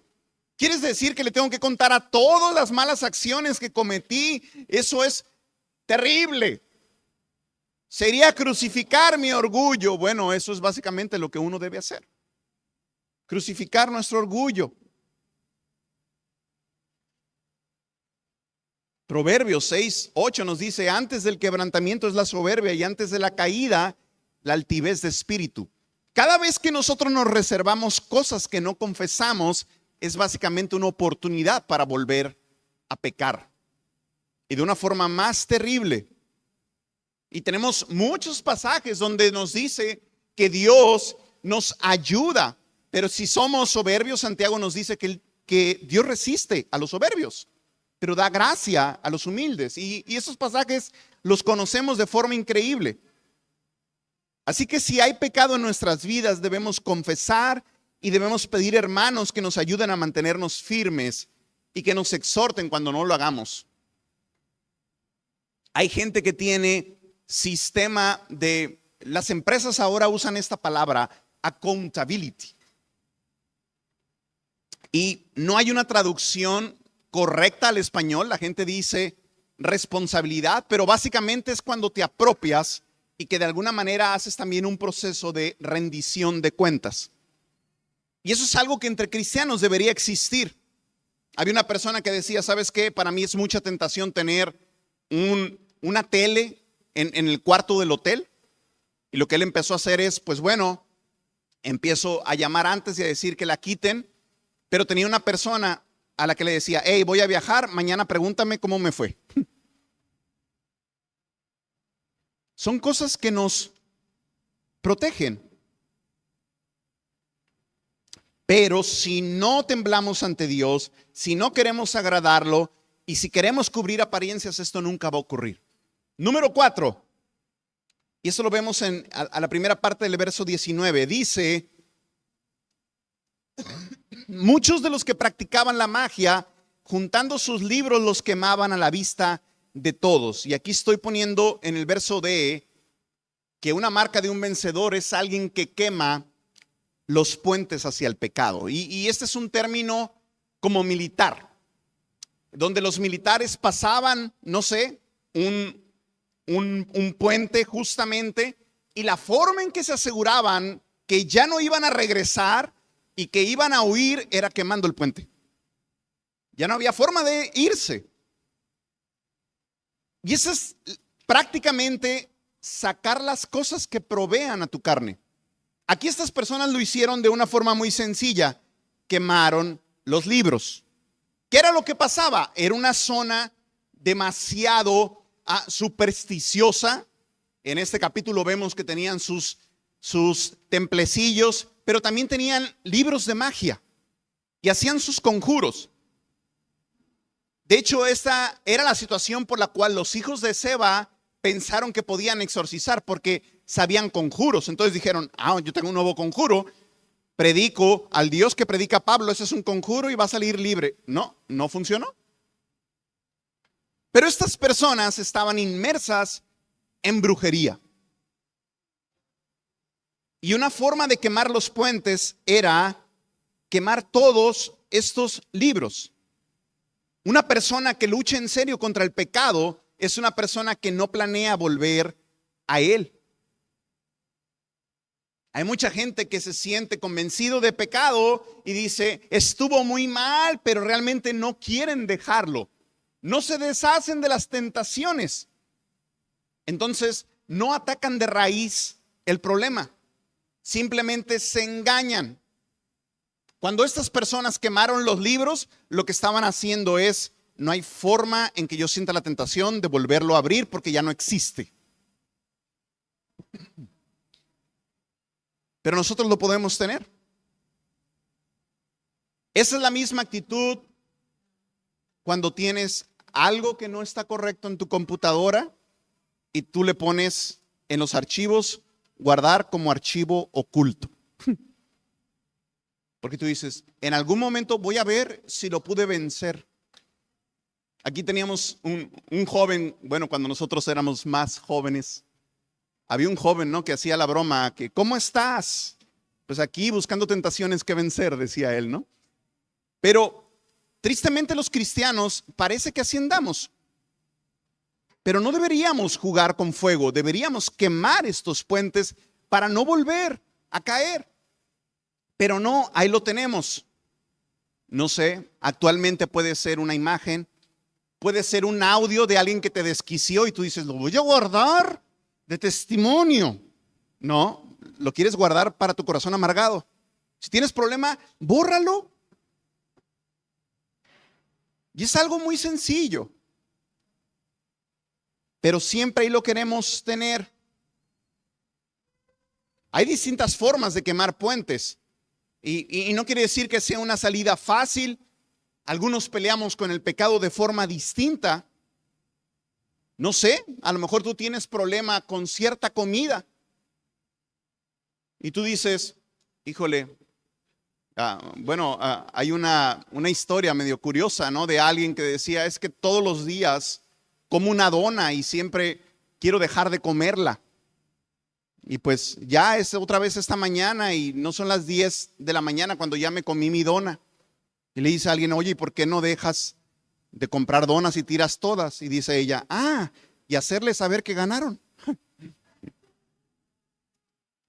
¿Quieres decir que le tengo que contar a todas las malas acciones que cometí? Eso es terrible. Sería crucificar mi orgullo. Bueno, eso es básicamente lo que uno debe hacer. Crucificar nuestro orgullo. Proverbios 6:8 nos dice, antes del quebrantamiento es la soberbia y antes de la caída la altivez de espíritu. Cada vez que nosotros nos reservamos cosas que no confesamos, es básicamente una oportunidad para volver a pecar. Y de una forma más terrible. Y tenemos muchos pasajes donde nos dice que Dios nos ayuda. Pero si somos soberbios, Santiago nos dice que Él que Dios resiste a los soberbios, pero da gracia a los humildes. Y esos pasajes los conocemos de forma increíble. Así que si hay pecado en nuestras vidas, debemos confesar y debemos pedir hermanos que nos ayuden a mantenernos firmes y que nos exhorten cuando no lo hagamos. Hay gente que tiene sistema de, las empresas ahora usan esta palabra, accountability. Y no hay una traducción correcta al español. La gente dice responsabilidad, pero básicamente es cuando te apropias y que de alguna manera haces también un proceso de rendición de cuentas. Y eso es algo que entre cristianos debería existir. Había una persona que decía, ¿sabes qué? Para mí es mucha tentación tener una tele en el cuarto del hotel. Y lo que él empezó a hacer es, pues bueno, empiezo a llamar antes y a decir que la quiten. Pero tenía una persona a la que le decía, hey, voy a viajar, mañana pregúntame cómo me fue. Son cosas que nos protegen. Pero si no temblamos ante Dios, si no queremos agradarlo y si queremos cubrir apariencias, esto nunca va a ocurrir. Número 4, y eso lo vemos a la primera parte del verso 19, dice, muchos de los que practicaban la magia, juntando sus libros, los quemaban a la vista de todos. Y aquí estoy poniendo en el verso D que una marca de un vencedor es alguien que quema los puentes hacia el pecado. Y este es un término como militar, donde los militares pasaban, no sé, un puente justamente, y la forma en que se aseguraban que ya no iban a regresar y que iban a huir era quemando el puente. Ya no había forma de irse. Y eso es prácticamente sacar las cosas que provean a tu carne. Aquí estas personas lo hicieron de una forma muy sencilla. Quemaron los libros. ¿Qué era lo que pasaba? Era una zona demasiado supersticiosa. En este capítulo vemos que tenían sus templecillos, pero también tenían libros de magia y hacían sus conjuros. De hecho, esta era la situación por la cual los hijos de Seba pensaron que podían exorcizar, porque sabían conjuros. Entonces dijeron, yo tengo un nuevo conjuro, predico al Dios que predica Pablo, ese es un conjuro y va a salir libre. No, no funcionó. Pero estas personas estaban inmersas en brujería. Y una forma de quemar los puentes era quemar todos estos libros. Una persona que lucha en serio contra el pecado es una persona que no planea volver a él. Hay mucha gente que se siente convencido de pecado y dice, estuvo muy mal, pero realmente no quieren dejarlo. No se deshacen de las tentaciones. Entonces, no atacan de raíz el problema. Simplemente se engañan. Cuando estas personas quemaron los libros, lo que estaban haciendo es, no hay forma en que yo sienta la tentación de volverlo a abrir porque ya no existe. Pero nosotros lo podemos tener. Esa es la misma actitud cuando tienes algo que no está correcto en tu computadora y tú le pones en los archivos guardar como archivo oculto. Porque tú dices, en algún momento voy a ver si lo pude vencer. Aquí teníamos un joven, bueno, cuando nosotros éramos más jóvenes, había un joven, ¿no?, que hacía la broma, que ¿cómo estás? Pues aquí buscando tentaciones que vencer, decía él, ¿no? Pero tristemente los cristianos parece que así andamos. Pero no deberíamos jugar con fuego, deberíamos quemar estos puentes para no volver a caer. Pero no, ahí lo tenemos. No sé, actualmente puede ser una imagen, puede ser un audio de alguien que te desquició y tú dices, lo voy a guardar de testimonio. No, lo quieres guardar para tu corazón amargado. Si tienes problema, bórralo. Y es algo muy sencillo. Pero siempre ahí lo queremos tener. Hay distintas formas de quemar puentes. Y no quiere decir que sea una salida fácil, Algunos peleamos con el pecado de forma distinta. No sé, a lo mejor tú tienes problema con cierta comida y tú dices, híjole, hay una historia medio curiosa, ¿no? De alguien que decía, es que todos los días como una dona y siempre quiero dejar de comerla. Y pues ya es otra vez esta mañana y no son las 10 de la mañana cuando ya me comí mi dona. Y le dice a alguien, oye, ¿y por qué no dejas de comprar donas y tiras todas? Y dice ella, y hacerles saber que ganaron.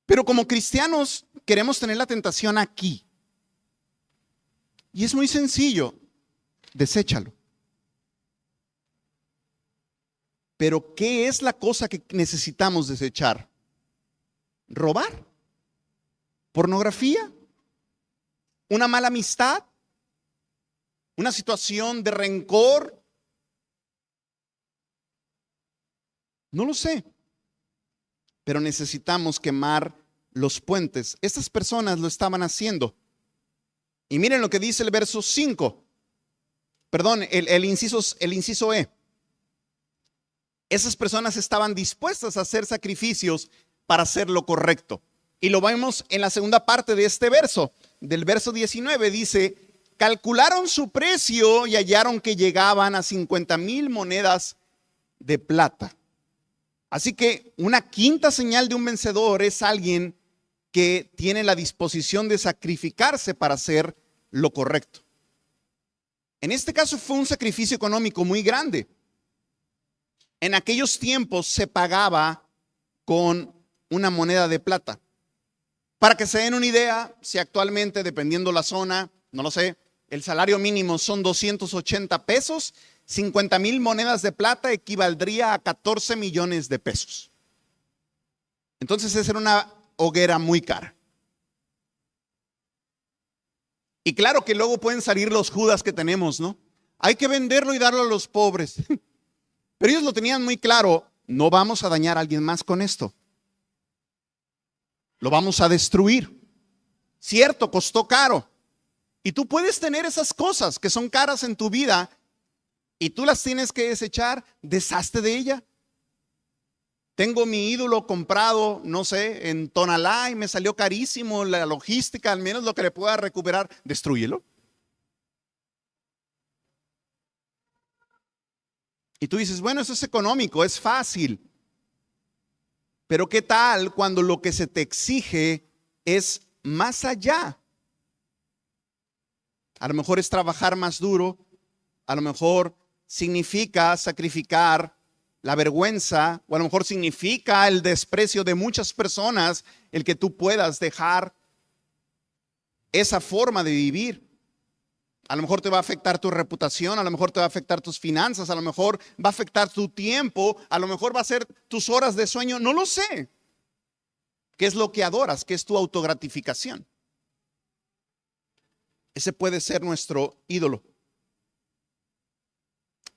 Pero como cristianos queremos tener la tentación aquí. Y es muy sencillo, deséchalo. Pero ¿qué es la cosa que necesitamos desechar? ¿Robar? ¿Pornografía? ¿Una mala amistad? ¿Una situación de rencor? No lo sé. Pero necesitamos quemar los puentes. Estas personas lo estaban haciendo. Y miren lo que dice el verso 5. Perdón, el inciso E. Esas personas estaban dispuestas a hacer sacrificios para hacer lo correcto. Y lo vemos en la segunda parte de este verso. Del verso 19 dice, calcularon su precio y hallaron que llegaban a 50,000 monedas de plata. Así que una quinta señal de un vencedor es alguien que tiene la disposición de sacrificarse para hacer lo correcto. En este caso fue un sacrificio económico muy grande. En aquellos tiempos se pagaba con una moneda de plata. Para que se den una idea, si actualmente, dependiendo la zona, no lo sé, el salario mínimo son 280 pesos, 50,000 monedas de plata equivaldría a 14 millones de pesos. Entonces esa era una hoguera muy cara. Y claro que luego pueden salir los Judas que tenemos, ¿no? Hay que venderlo y darlo a los pobres. Pero ellos lo tenían muy claro, no vamos a dañar a alguien más con esto. Lo vamos a destruir. Cierto, costó caro. Y tú puedes tener esas cosas que son caras en tu vida y tú las tienes que desechar, deshazte de ella. Tengo mi ídolo comprado, no sé, en Tonalá y me salió carísimo la logística, al menos lo que le pueda recuperar, destrúyelo. Y tú dices, bueno, eso es económico, es fácil. Pero ¿qué tal cuando lo que se te exige es más allá? A lo mejor es trabajar más duro, a lo mejor significa sacrificar la vergüenza, o a lo mejor significa el desprecio de muchas personas, el que tú puedas dejar esa forma de vivir. A lo mejor te va a afectar tu reputación, a lo mejor te va a afectar tus finanzas, a lo mejor va a afectar tu tiempo, a lo mejor va a ser tus horas de sueño, no lo sé. ¿Qué es lo que adoras? ¿Qué es tu autogratificación? Ese puede ser nuestro ídolo.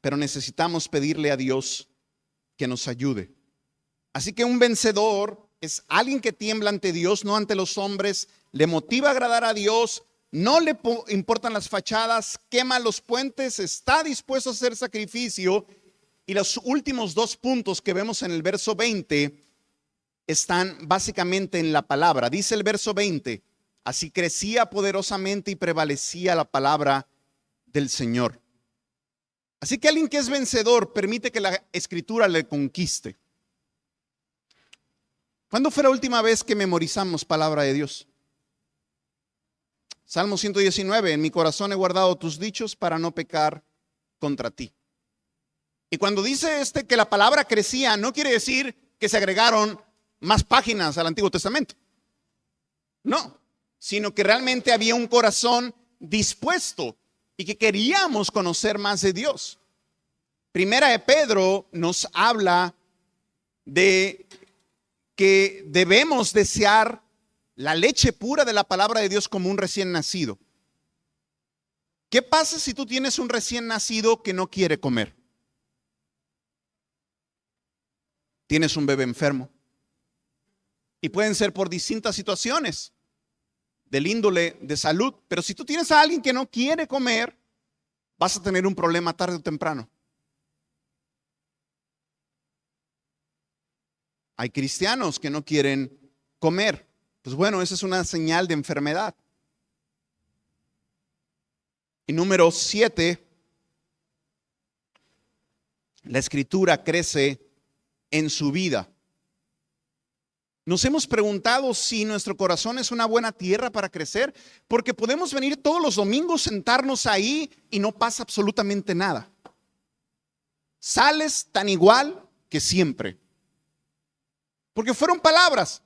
Pero necesitamos pedirle a Dios que nos ayude. Así que un vencedor es alguien que tiembla ante Dios, no ante los hombres, le motiva a agradar a Dios, no le importan las fachadas, quema los puentes, está dispuesto a hacer sacrificio. Y los últimos dos puntos que vemos en el verso 20 están básicamente en la palabra. Dice el verso 20, así crecía poderosamente y prevalecía la palabra del Señor. Así que alguien que es vencedor permite que la escritura le conquiste. ¿Cuándo fue la última vez que memorizamos palabra de Dios? Salmo 119, en mi corazón he guardado tus dichos para no pecar contra ti. Y cuando dice que la palabra crecía, no quiere decir que se agregaron más páginas al Antiguo Testamento. No, sino que realmente había un corazón dispuesto y que queríamos conocer más de Dios. Primera de Pedro nos habla de que debemos desear la leche pura de la palabra de Dios como un recién nacido. ¿Qué pasa si tú tienes un recién nacido que no quiere comer? Tienes un bebé enfermo. Y pueden ser por distintas situaciones del índole de salud. Pero si tú tienes a alguien que no quiere comer, vas a tener un problema tarde o temprano. Hay cristianos que no quieren comer. Pues bueno, esa es una señal de enfermedad. Y número 7, la escritura crece en su vida. Nos hemos preguntado si nuestro corazón es una buena tierra para crecer, porque podemos venir todos los domingos, sentarnos ahí y no pasa absolutamente nada. Sales tan igual que siempre. Porque fueron palabras.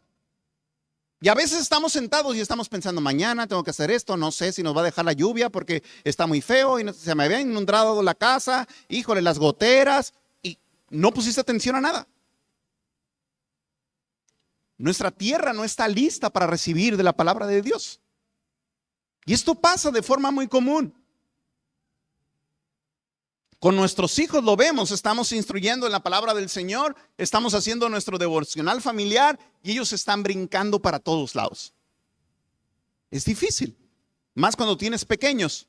Y a veces estamos sentados y estamos pensando, mañana tengo que hacer esto, no sé si nos va a dejar la lluvia porque está muy feo y se me había inundado la casa, híjole, las goteras, y no pusiste atención a nada. Nuestra tierra no está lista para recibir de la palabra de Dios. Y esto pasa de forma muy común. Con nuestros hijos lo vemos, estamos instruyendo en la palabra del Señor, estamos haciendo nuestro devocional familiar y ellos están brincando para todos lados. Es difícil, más cuando tienes pequeños.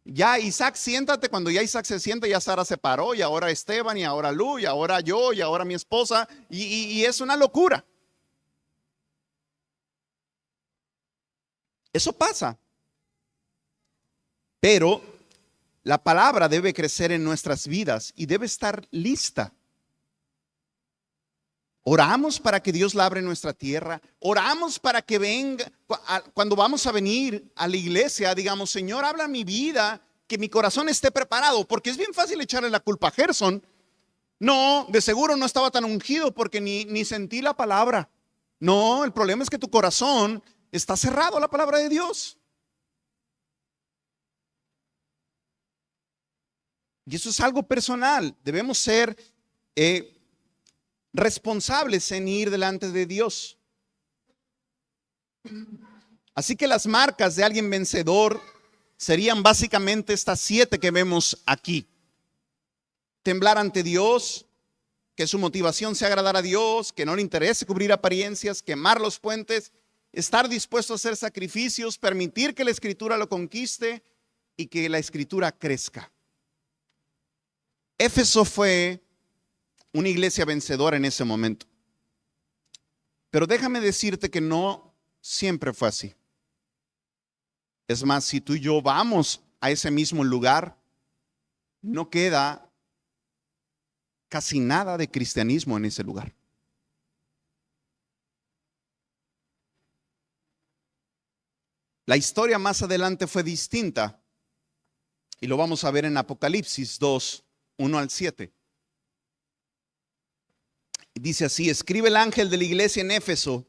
Ya Isaac, siéntate, cuando ya Isaac se sienta, ya Sara se paró, y ahora Esteban, y ahora Lu, y ahora yo, y ahora mi esposa, y es una locura. Eso pasa. Pero la palabra debe crecer en nuestras vidas y debe estar lista. Oramos para que Dios labre nuestra tierra. Oramos para que venga, cuando vamos a venir a la iglesia, digamos, Señor, habla en mi vida, que mi corazón esté preparado. Porque es bien fácil echarle la culpa a Gerson. No, de seguro no estaba tan ungido porque ni sentí la palabra. No, el problema es que tu corazón está cerrado a la palabra de Dios. Y eso es algo personal. Debemos ser responsables en ir delante de Dios. Así que las marcas de alguien vencedor serían básicamente estas 7 que vemos aquí. Temblar ante Dios, que su motivación sea agradar a Dios, que no le interese cubrir apariencias, quemar los puentes, estar dispuesto a hacer sacrificios, permitir que la escritura lo conquiste y que la escritura crezca. Éfeso fue una iglesia vencedora en ese momento. Pero déjame decirte que no siempre fue así. Es más, si tú y yo vamos a ese mismo lugar, no queda casi nada de cristianismo en ese lugar. La historia más adelante fue distinta y lo vamos a ver en Apocalipsis 2, 1 al 7. Dice así: escribe el ángel de la iglesia en Éfeso,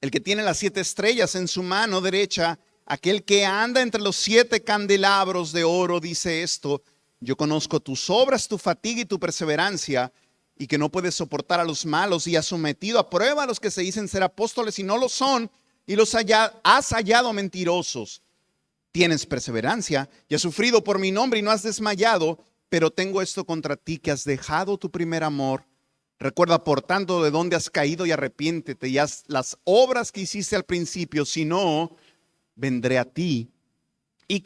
el que tiene las 7 estrellas en su mano derecha, aquel que anda entre los 7 candelabros de oro, dice esto: yo conozco tus obras, tu fatiga y tu perseverancia, y que no puedes soportar a los malos, y has sometido a prueba a los que se dicen ser apóstoles y no lo son, y los has hallado mentirosos. Tienes perseverancia y has sufrido por mi nombre y no has desmayado, pero tengo esto contra ti, que has dejado tu primer amor. Recuerda por tanto de dónde has caído y arrepiéntete y haz las obras que hiciste al principio, si no, vendré a ti y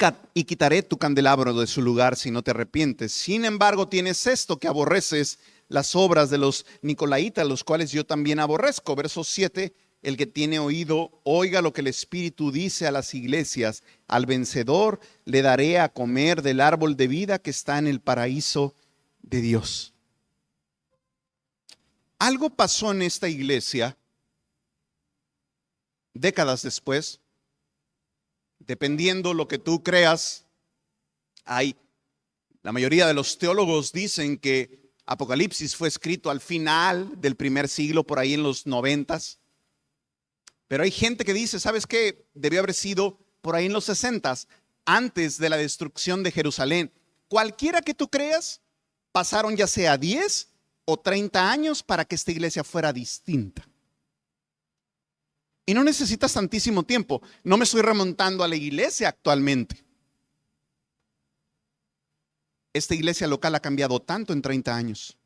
quitaré tu candelabro de su lugar si no te arrepientes. Sin embargo, tienes esto, que aborreces las obras de los nicolaítas, los cuales yo también aborrezco. Verso 7, el que tiene oído, oiga lo que el Espíritu dice a las iglesias. Al vencedor le daré a comer del árbol de vida que está en el paraíso de Dios. Algo pasó en esta iglesia décadas después. Dependiendo lo que tú creas, la mayoría de los teólogos dicen que Apocalipsis fue escrito al final del primer siglo, por ahí en los 90s. Pero hay gente que dice, ¿sabes qué? Debió haber sido por ahí en los 60s, antes de la destrucción de Jerusalén. Cualquiera que tú creas, pasaron ya sea 10 o 30 años para que esta iglesia fuera distinta. Y no necesitas tantísimo tiempo. No me estoy remontando a la iglesia actualmente. Esta iglesia local ha cambiado tanto en 30 años.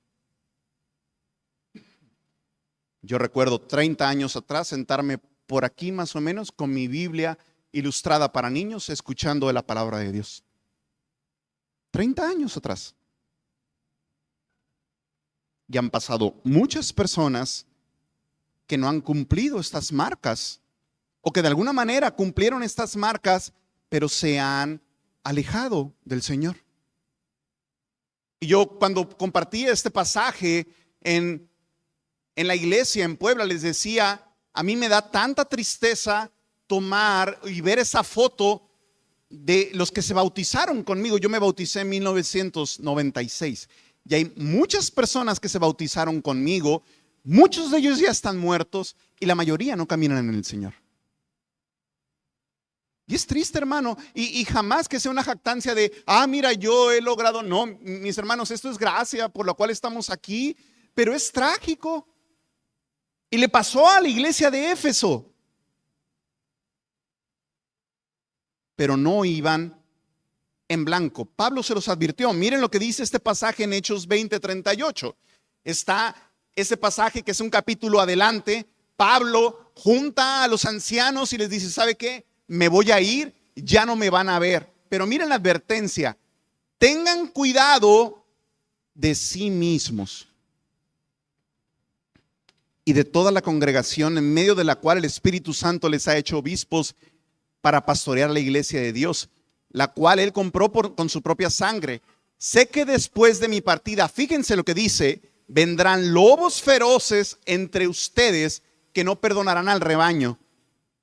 Yo recuerdo 30 años atrás sentarme por aquí más o menos con mi Biblia ilustrada para niños, escuchando de la palabra de Dios. 30 años atrás. Y han pasado muchas personas que no han cumplido estas marcas o que de alguna manera cumplieron estas marcas, pero se han alejado del Señor. Y yo cuando compartí este pasaje en la iglesia en Puebla les decía, a mí me da tanta tristeza tomar y ver esa foto de los que se bautizaron conmigo. Yo me bauticé en 1996 y hay muchas personas que se bautizaron conmigo, muchos de ellos ya están muertos y la mayoría no caminan en el Señor. Y es triste, hermano, y jamás que sea una jactancia de, mira, yo he logrado. No, mis hermanos, esto es gracia por la cual estamos aquí, pero es trágico. Y le pasó a la iglesia de Éfeso. Pero no iban en blanco. Pablo se los advirtió. Miren lo que dice este pasaje en Hechos 20:38. Está ese pasaje que es un capítulo adelante. Pablo junta a los ancianos y les dice, ¿sabe qué? Me voy a ir, ya no me van a ver. Pero miren la advertencia. Tengan cuidado de sí mismos y de toda la congregación en medio de la cual el Espíritu Santo les ha hecho obispos para pastorear la iglesia de Dios, la cual Él compró con su propia sangre. Sé que después de mi partida, fíjense lo que dice, vendrán lobos feroces entre ustedes que no perdonarán al rebaño.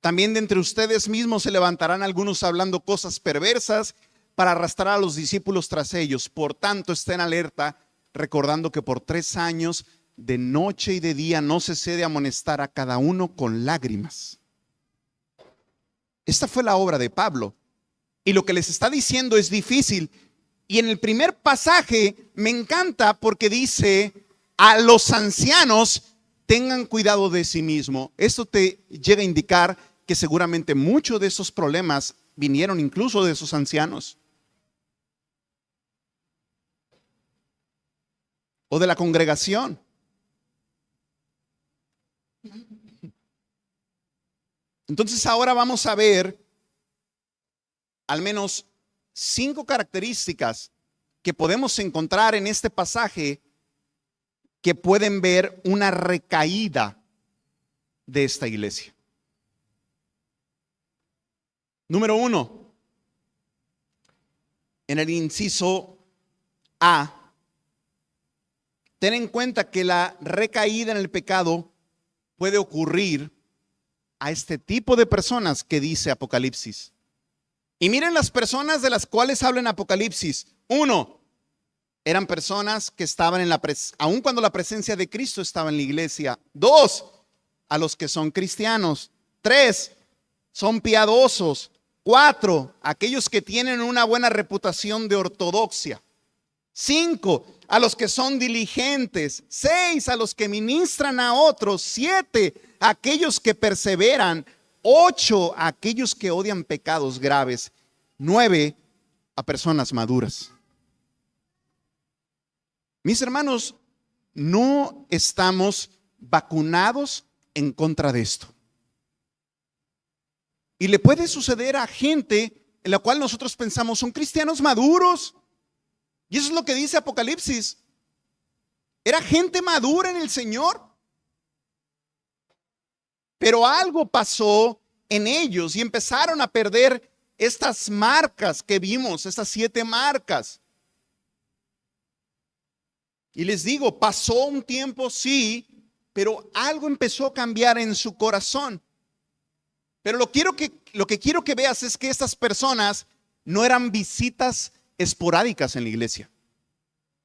También de entre ustedes mismos se levantarán algunos hablando cosas perversas para arrastrar a los discípulos tras ellos. Por tanto, estén alerta, recordando que por 3 años, de noche y de día, no cesé de amonestar a cada uno con lágrimas. Esta fue la obra de Pablo. Y lo que les está diciendo es difícil. Y en el primer pasaje me encanta porque dice, a los ancianos tengan cuidado de sí mismo. Esto te llega a indicar que seguramente muchos de esos problemas vinieron incluso de esos ancianos. O de la congregación. Entonces ahora vamos a ver al menos 5 características que podemos encontrar en este pasaje que pueden ver una recaída de esta iglesia. Número 1, en el inciso A, ten en cuenta que la recaída en el pecado puede ocurrir a este tipo de personas que dice Apocalipsis. Y miren las personas de las cuales habla en Apocalipsis. 1, eran personas que estaban aun cuando la presencia de Cristo estaba en la iglesia. 2, a los que son cristianos. 3, son piadosos. 4, aquellos que tienen una buena reputación de ortodoxia. 5, a los que son diligentes. 6, a los que ministran a otros. 7, aquellos que perseveran. 8, a aquellos que odian pecados graves. 9, a personas maduras. Mis hermanos, no estamos vacunados en contra de esto. Y le puede suceder a gente en la cual nosotros pensamos son cristianos maduros. Y eso es lo que dice Apocalipsis. Era gente madura en el Señor. Pero algo pasó en ellos y empezaron a perder estas marcas que vimos, estas 7 marcas. Y les digo, pasó un tiempo, sí, pero algo empezó a cambiar en su corazón. Pero lo que quiero que veas es que estas personas no eran visitas esporádicas en la iglesia.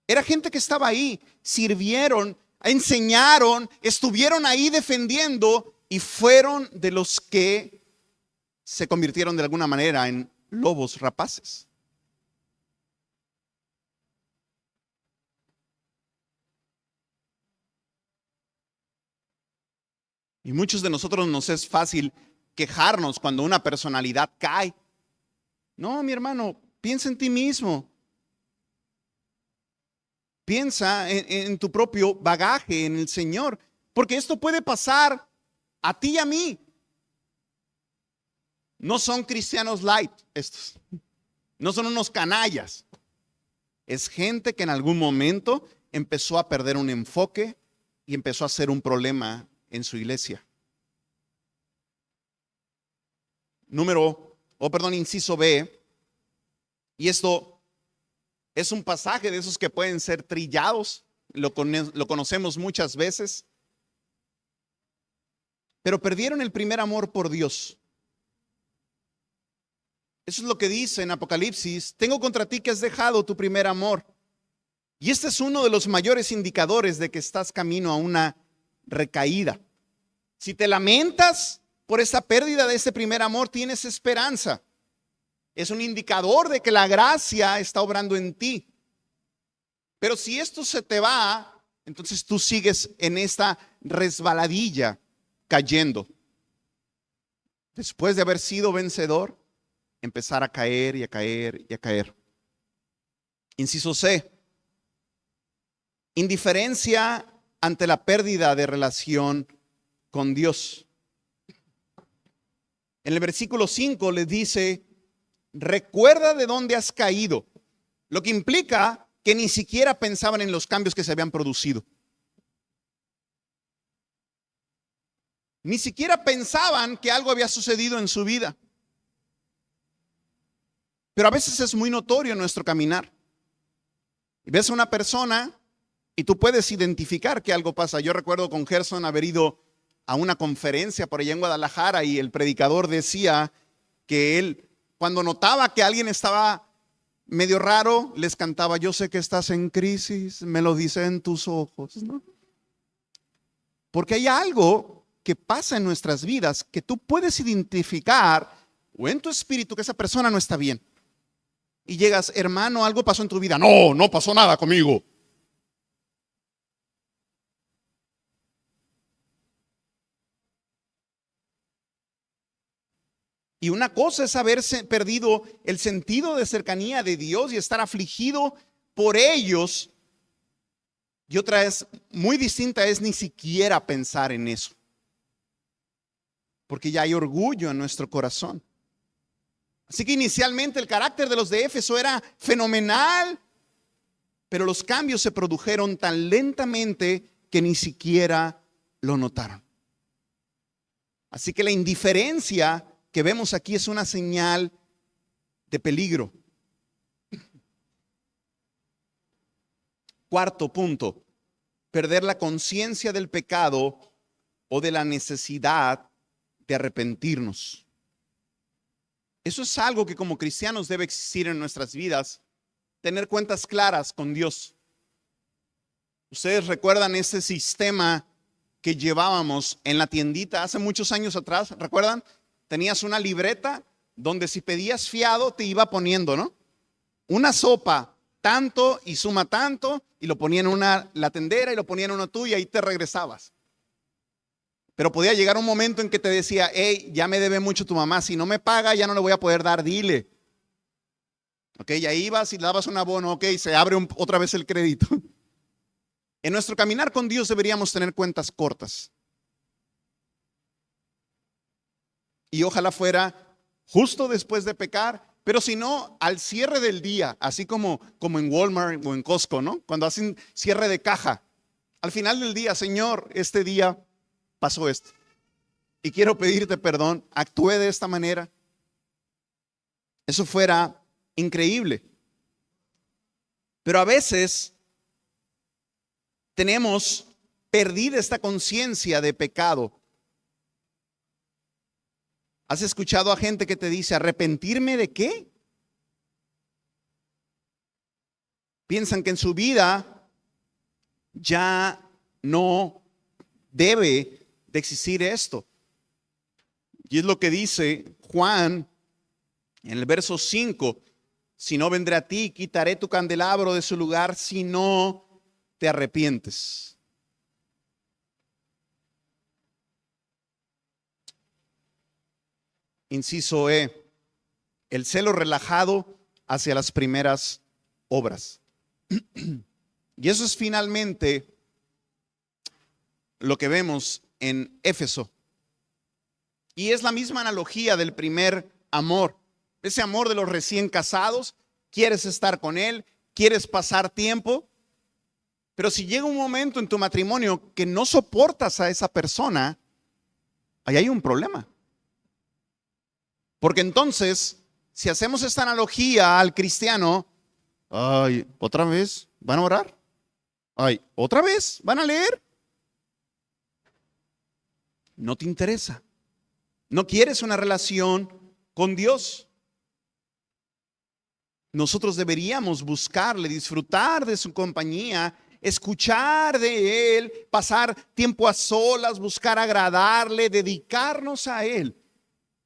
Era gente que estaba ahí, sirvieron, enseñaron, estuvieron ahí defendiendo y fueron de los que se convirtieron de alguna manera en lobos rapaces. Y muchos de nosotros nos es fácil quejarnos cuando una personalidad cae. No, mi hermano, piensa en ti mismo. Piensa en tu propio bagaje, en el Señor, porque esto puede pasar a ti y a mí. No son cristianos light estos. No son unos canallas. Es gente que en algún momento empezó a perder un enfoque y empezó a ser un problema en su iglesia. Inciso B, y esto es un pasaje de esos que pueden ser trillados, lo conocemos muchas veces, pero perdieron el primer amor por Dios. Eso es lo que dice en Apocalipsis: tengo contra ti que has dejado tu primer amor. Y este es uno de los mayores indicadores de que estás camino a una recaída. Si te lamentas por esa pérdida de ese primer amor, tienes esperanza. Es un indicador de que la gracia está obrando en ti. Pero si esto se te va, entonces tú sigues en esta resbaladilla, cayendo. Después de haber sido vencedor, empezar a caer y a caer y a caer. Inciso C. Indiferencia ante la pérdida de relación con Dios. En el versículo 5 les dice: recuerda de dónde has caído, lo que implica que ni siquiera pensaban en los cambios que se habían producido. Ni siquiera pensaban que algo había sucedido en su vida. Pero a veces es muy notorio en nuestro caminar. Y ves a una persona y tú puedes identificar que algo pasa. Yo recuerdo con Gerson haber ido a una conferencia por allá en Guadalajara y el predicador decía que él, cuando notaba que alguien estaba medio raro, les cantaba: yo sé que estás en crisis, me lo dice en tus ojos, ¿no? Porque hay algo que pasa en nuestras vidas que tú puedes identificar o en tu espíritu que esa persona no está bien. Y llegas: hermano, algo pasó en tu vida. No, no pasó nada conmigo. Y una cosa es haberse perdido el sentido de cercanía de Dios y estar afligido por ellos. Y otra es muy distinta, es ni siquiera pensar en eso. Porque ya hay orgullo en nuestro corazón. Así que inicialmente el carácter de los de Éfeso era fenomenal, pero los cambios se produjeron tan lentamente que ni siquiera lo notaron. Así que la indiferencia que vemos aquí es una señal de peligro. Cuarto punto: perder la conciencia del pecado o de la necesidad de arrepentirnos. Eso es algo que como cristianos debe existir en nuestras vidas, tener cuentas claras con Dios. Ustedes recuerdan ese sistema que llevábamos en la tiendita hace muchos años atrás, ¿recuerdan? Tenías una libreta donde si pedías fiado te iba poniendo, ¿no? Una sopa, tanto y suma tanto, y lo ponía en la tendera y lo ponía en una tuya y te regresabas. Pero podía llegar un momento en que te decía: hey, ya me debe mucho tu mamá, si no me paga ya no le voy a poder dar, dile. Ok, ya ibas y le dabas un abono, ok, se abre otra vez el crédito. En nuestro caminar con Dios deberíamos tener cuentas cortas. Y ojalá fuera justo después de pecar, pero si no, al cierre del día, así como en Walmart o en Costco, ¿no? Cuando hacen cierre de caja. Al final del día: Señor, este día pasó esto y quiero pedirte perdón, actué de esta manera. Eso fuera increíble. Pero a veces tenemos perdida esta conciencia de pecado. ¿Has escuchado a gente que te dice: ¿arrepentirme de qué? Piensan que en su vida ya no debe de existir esto. Y es lo que dice Juan en el verso 5: si no, vendré a ti, quitaré tu candelabro de su lugar si no te arrepientes. Inciso E: el celo relajado hacia las primeras obras. Y eso es finalmente lo que vemos en Éfeso. Y es la misma analogía del primer amor. Ese amor de los recién casados, quieres estar con él, quieres pasar tiempo, pero si llega un momento en tu matrimonio que no soportas a esa persona, ahí hay un problema. Porque entonces, si hacemos esta analogía al cristiano, ay, ¿otra vez van a orar? Ay, ¿otra vez van a leer? No te interesa. No quieres una relación con Dios. Nosotros deberíamos buscarle, disfrutar de su compañía, escuchar de Él, pasar tiempo a solas, buscar agradarle, dedicarnos a Él.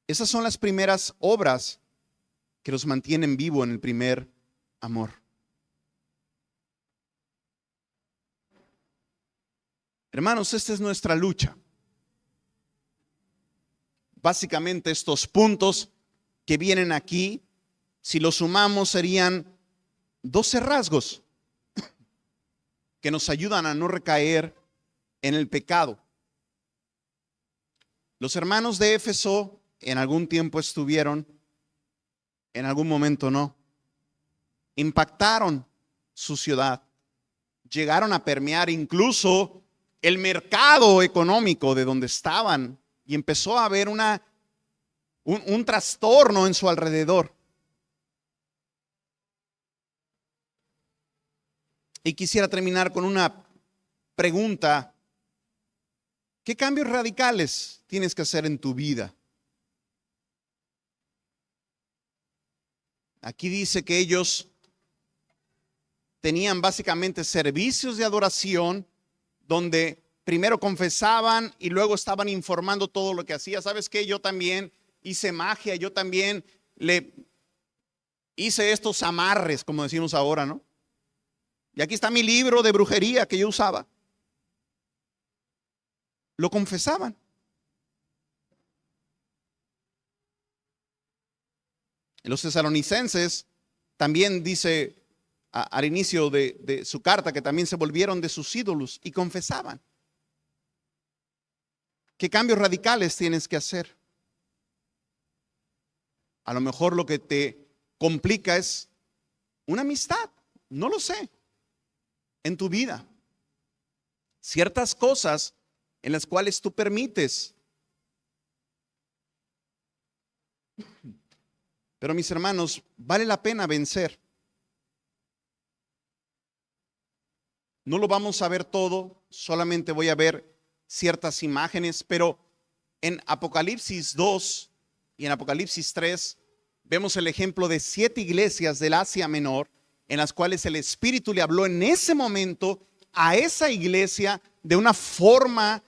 Esas son las primeras obras que nos mantienen vivo en el primer amor. Hermanos, esta es nuestra lucha. Básicamente estos puntos que vienen aquí, si los sumamos, serían 12 rasgos que nos ayudan a no recaer en el pecado. Los hermanos de Éfeso en algún tiempo estuvieron, en algún momento no. Impactaron su ciudad, llegaron a permear incluso el mercado económico de donde estaban y empezó a haber un trastorno en su alrededor. Y quisiera terminar con una pregunta. ¿Qué cambios radicales tienes que hacer en tu vida? Aquí dice que ellos tenían básicamente servicios de adoración donde primero confesaban y luego estaban informando todo lo que hacía. ¿Sabes qué? Yo también hice magia, yo también le hice estos amarres, como decimos ahora, ¿no? Y aquí está mi libro de brujería que yo usaba. Lo confesaban. En los tesalonicenses también dice al inicio de su carta que también se volvieron de sus ídolos y confesaban. ¿Qué cambios radicales tienes que hacer? A lo mejor lo que te complica es una amistad, no lo sé, en tu vida. Ciertas cosas en las cuales tú permites. Pero mis hermanos, vale la pena vencer. No lo vamos a ver todo, solamente voy a ver ciertas imágenes, pero en Apocalipsis 2 y en Apocalipsis 3 vemos el ejemplo de 7 iglesias del Asia Menor en las cuales el Espíritu le habló en ese momento a esa iglesia de una forma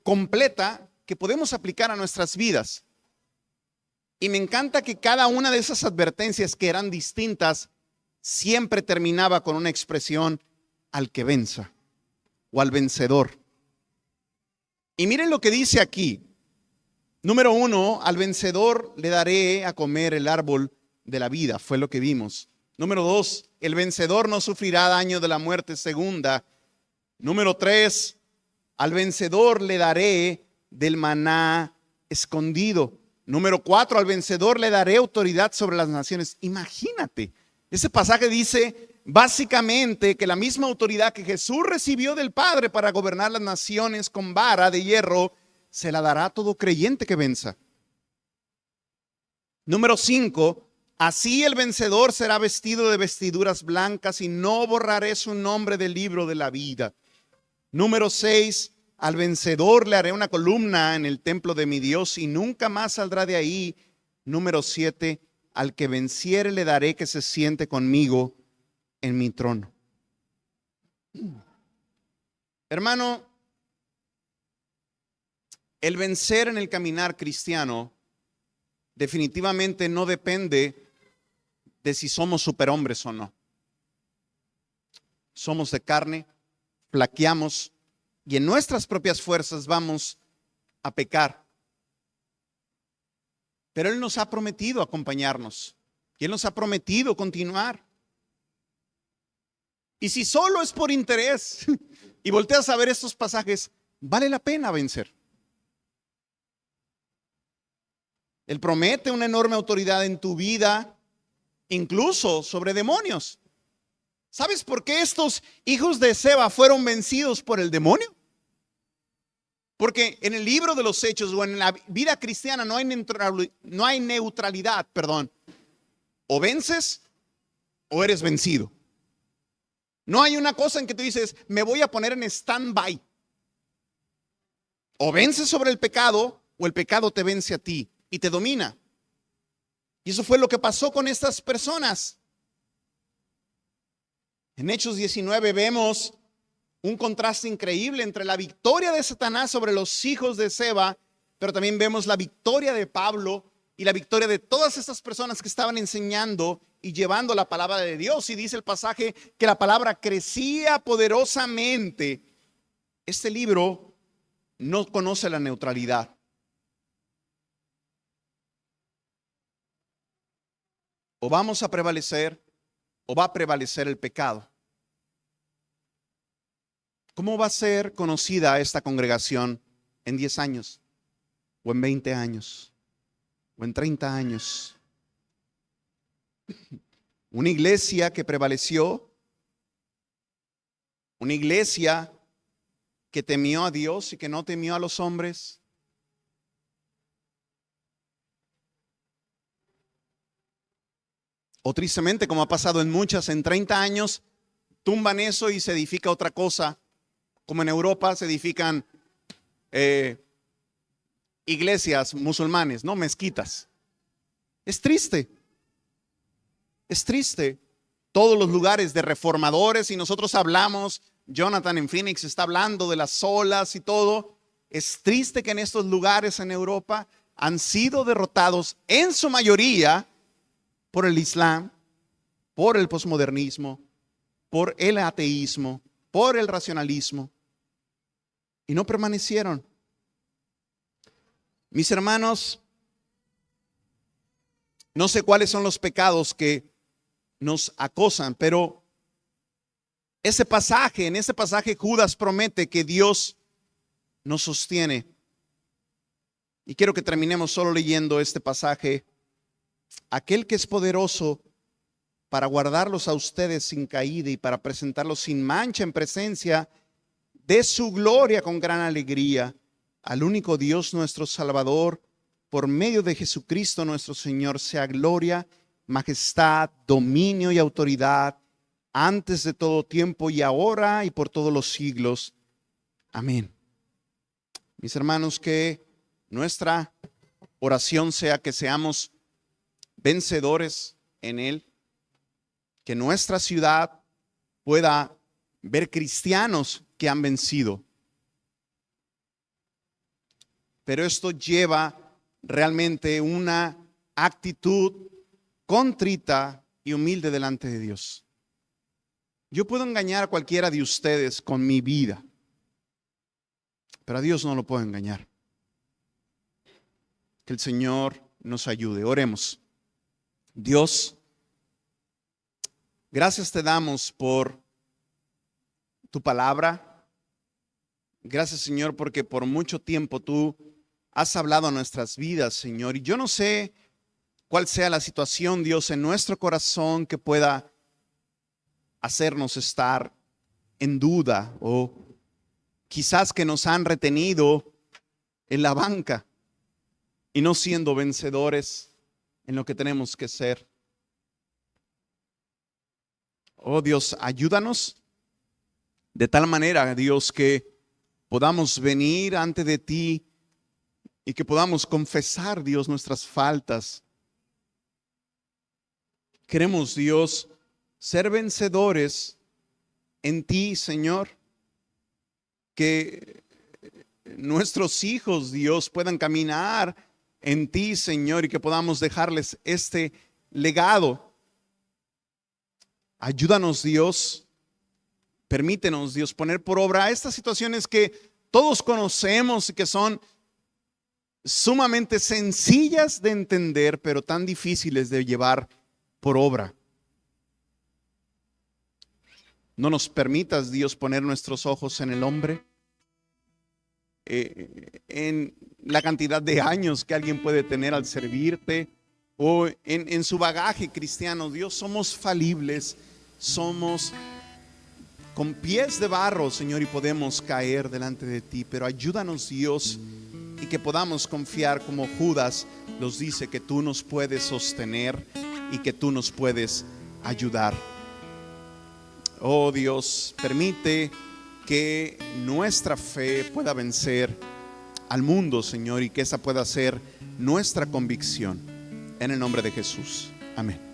completa que podemos aplicar a nuestras vidas. Y me encanta que cada una de esas advertencias que eran distintas siempre terminaba con una expresión: al que venza o al vencedor. Y miren lo que dice aquí. Número 1, al vencedor le daré a comer el árbol de la vida, fue lo que vimos. Número 2, el vencedor no sufrirá daño de la muerte segunda. Número 3, al vencedor le daré del maná escondido. Número 4, al vencedor le daré autoridad sobre las naciones. Imagínate, ese pasaje dice básicamente que la misma autoridad que Jesús recibió del Padre para gobernar las naciones con vara de hierro, se la dará a todo creyente que venza. Número 5, así el vencedor será vestido de vestiduras blancas y no borraré su nombre del libro de la vida. Número 6, al vencedor le haré una columna en el templo de mi Dios y nunca más saldrá de ahí. Número 7, al que venciere le daré que se siente conmigo en mi trono. Hermano, el vencer en el caminar cristiano definitivamente no depende de si somos superhombres o no. Somos de carne, flaqueamos y en nuestras propias fuerzas vamos a pecar. Pero Él nos ha prometido acompañarnos y Él nos ha prometido continuar. Y si solo es por interés y volteas a ver estos pasajes, vale la pena vencer. Él promete una enorme autoridad en tu vida incluso sobre demonios. ¿Sabes por qué estos hijos de Seba fueron vencidos por el demonio? Porque en el libro de los Hechos o en la vida cristiana no hay neutralidad, perdón. O vences o eres vencido. No hay una cosa en que tú dices, me voy a poner en stand-by. O vences sobre el pecado o el pecado te vence a ti y te domina. Y eso fue lo que pasó con estas personas. En Hechos 19 vemos un contraste increíble entre la victoria de Satanás sobre los hijos de Seba, pero también vemos la victoria de Pablo y la victoria de todas estas personas que estaban enseñando y llevando la palabra de Dios. Y dice el pasaje que la palabra crecía poderosamente. Este libro no conoce la neutralidad. O vamos a prevalecer o va a prevalecer el pecado. ¿Cómo va a ser conocida esta congregación en 10 años? ¿O en 20 años? ¿O en 30 años? Una iglesia que prevaleció, una iglesia que temió a Dios y que no temió a los hombres. O tristemente, como ha pasado en muchas, en 30 años tumban eso y se edifica otra cosa. Como en Europa se edifican iglesias musulmanes, no mezquitas. Es triste. Es triste. Todos los lugares de reformadores, y nosotros hablamos, Jonathan en Phoenix está hablando de las olas y todo. Es triste que en estos lugares en Europa han sido derrotados en su mayoría por el Islam, por el posmodernismo, por el ateísmo, por el racionalismo. Y no permanecieron. Mis hermanos, no sé cuáles son los pecados que nos acosan, pero en ese pasaje Judas promete que Dios nos sostiene. Y quiero que terminemos solo leyendo este pasaje. Aquel que es poderoso para guardarlos a ustedes sin caída y para presentarlos sin mancha en presencia de su gloria con gran alegría, al único Dios nuestro Salvador, por medio de Jesucristo nuestro Señor, sea gloria, majestad, dominio y autoridad, antes de todo tiempo y ahora y por todos los siglos. Amén. Mis hermanos, que nuestra oración sea que seamos vencedores en Él, que nuestra ciudad pueda ver cristianos que han vencido. Pero esto lleva realmente una actitud contrita y humilde delante de Dios. Yo puedo engañar a cualquiera de ustedes con mi vida, pero a Dios no lo puedo engañar. Que el Señor nos ayude. Oremos. Dios, gracias te damos por tu palabra. Gracias, Señor, porque por mucho tiempo tú has hablado a nuestras vidas, Señor. Y yo no sé cuál sea la situación, Dios, en nuestro corazón que pueda hacernos estar en duda, o quizás que nos han retenido en la banca y no siendo vencedores en lo que tenemos que ser. Oh Dios, ayúdanos de tal manera, Dios, que podamos venir ante de ti y que podamos confesar, Dios, nuestras faltas. Queremos, Dios, ser vencedores en ti, Señor. Que nuestros hijos, Dios, puedan caminar en ti, Señor, y que podamos dejarles este legado. Ayúdanos, Dios. Permítenos, Dios, poner por obra estas situaciones que todos conocemos y que son sumamente sencillas de entender, pero tan difíciles de llevar por obra. No nos permitas, Dios, poner nuestros ojos en el hombre, en la cantidad de años que alguien puede tener al servirte, o en su bagaje cristiano. Dios, somos falibles, somos con pies de barro, Señor, y podemos caer delante de ti, pero ayúdanos, Dios, y que podamos confiar como Judas nos dice, que tú nos puedes sostener y que tú nos puedes ayudar. Oh Dios, permite que nuestra fe pueda vencer al mundo, Señor, y que esa pueda ser nuestra convicción. En el nombre de Jesús. Amén.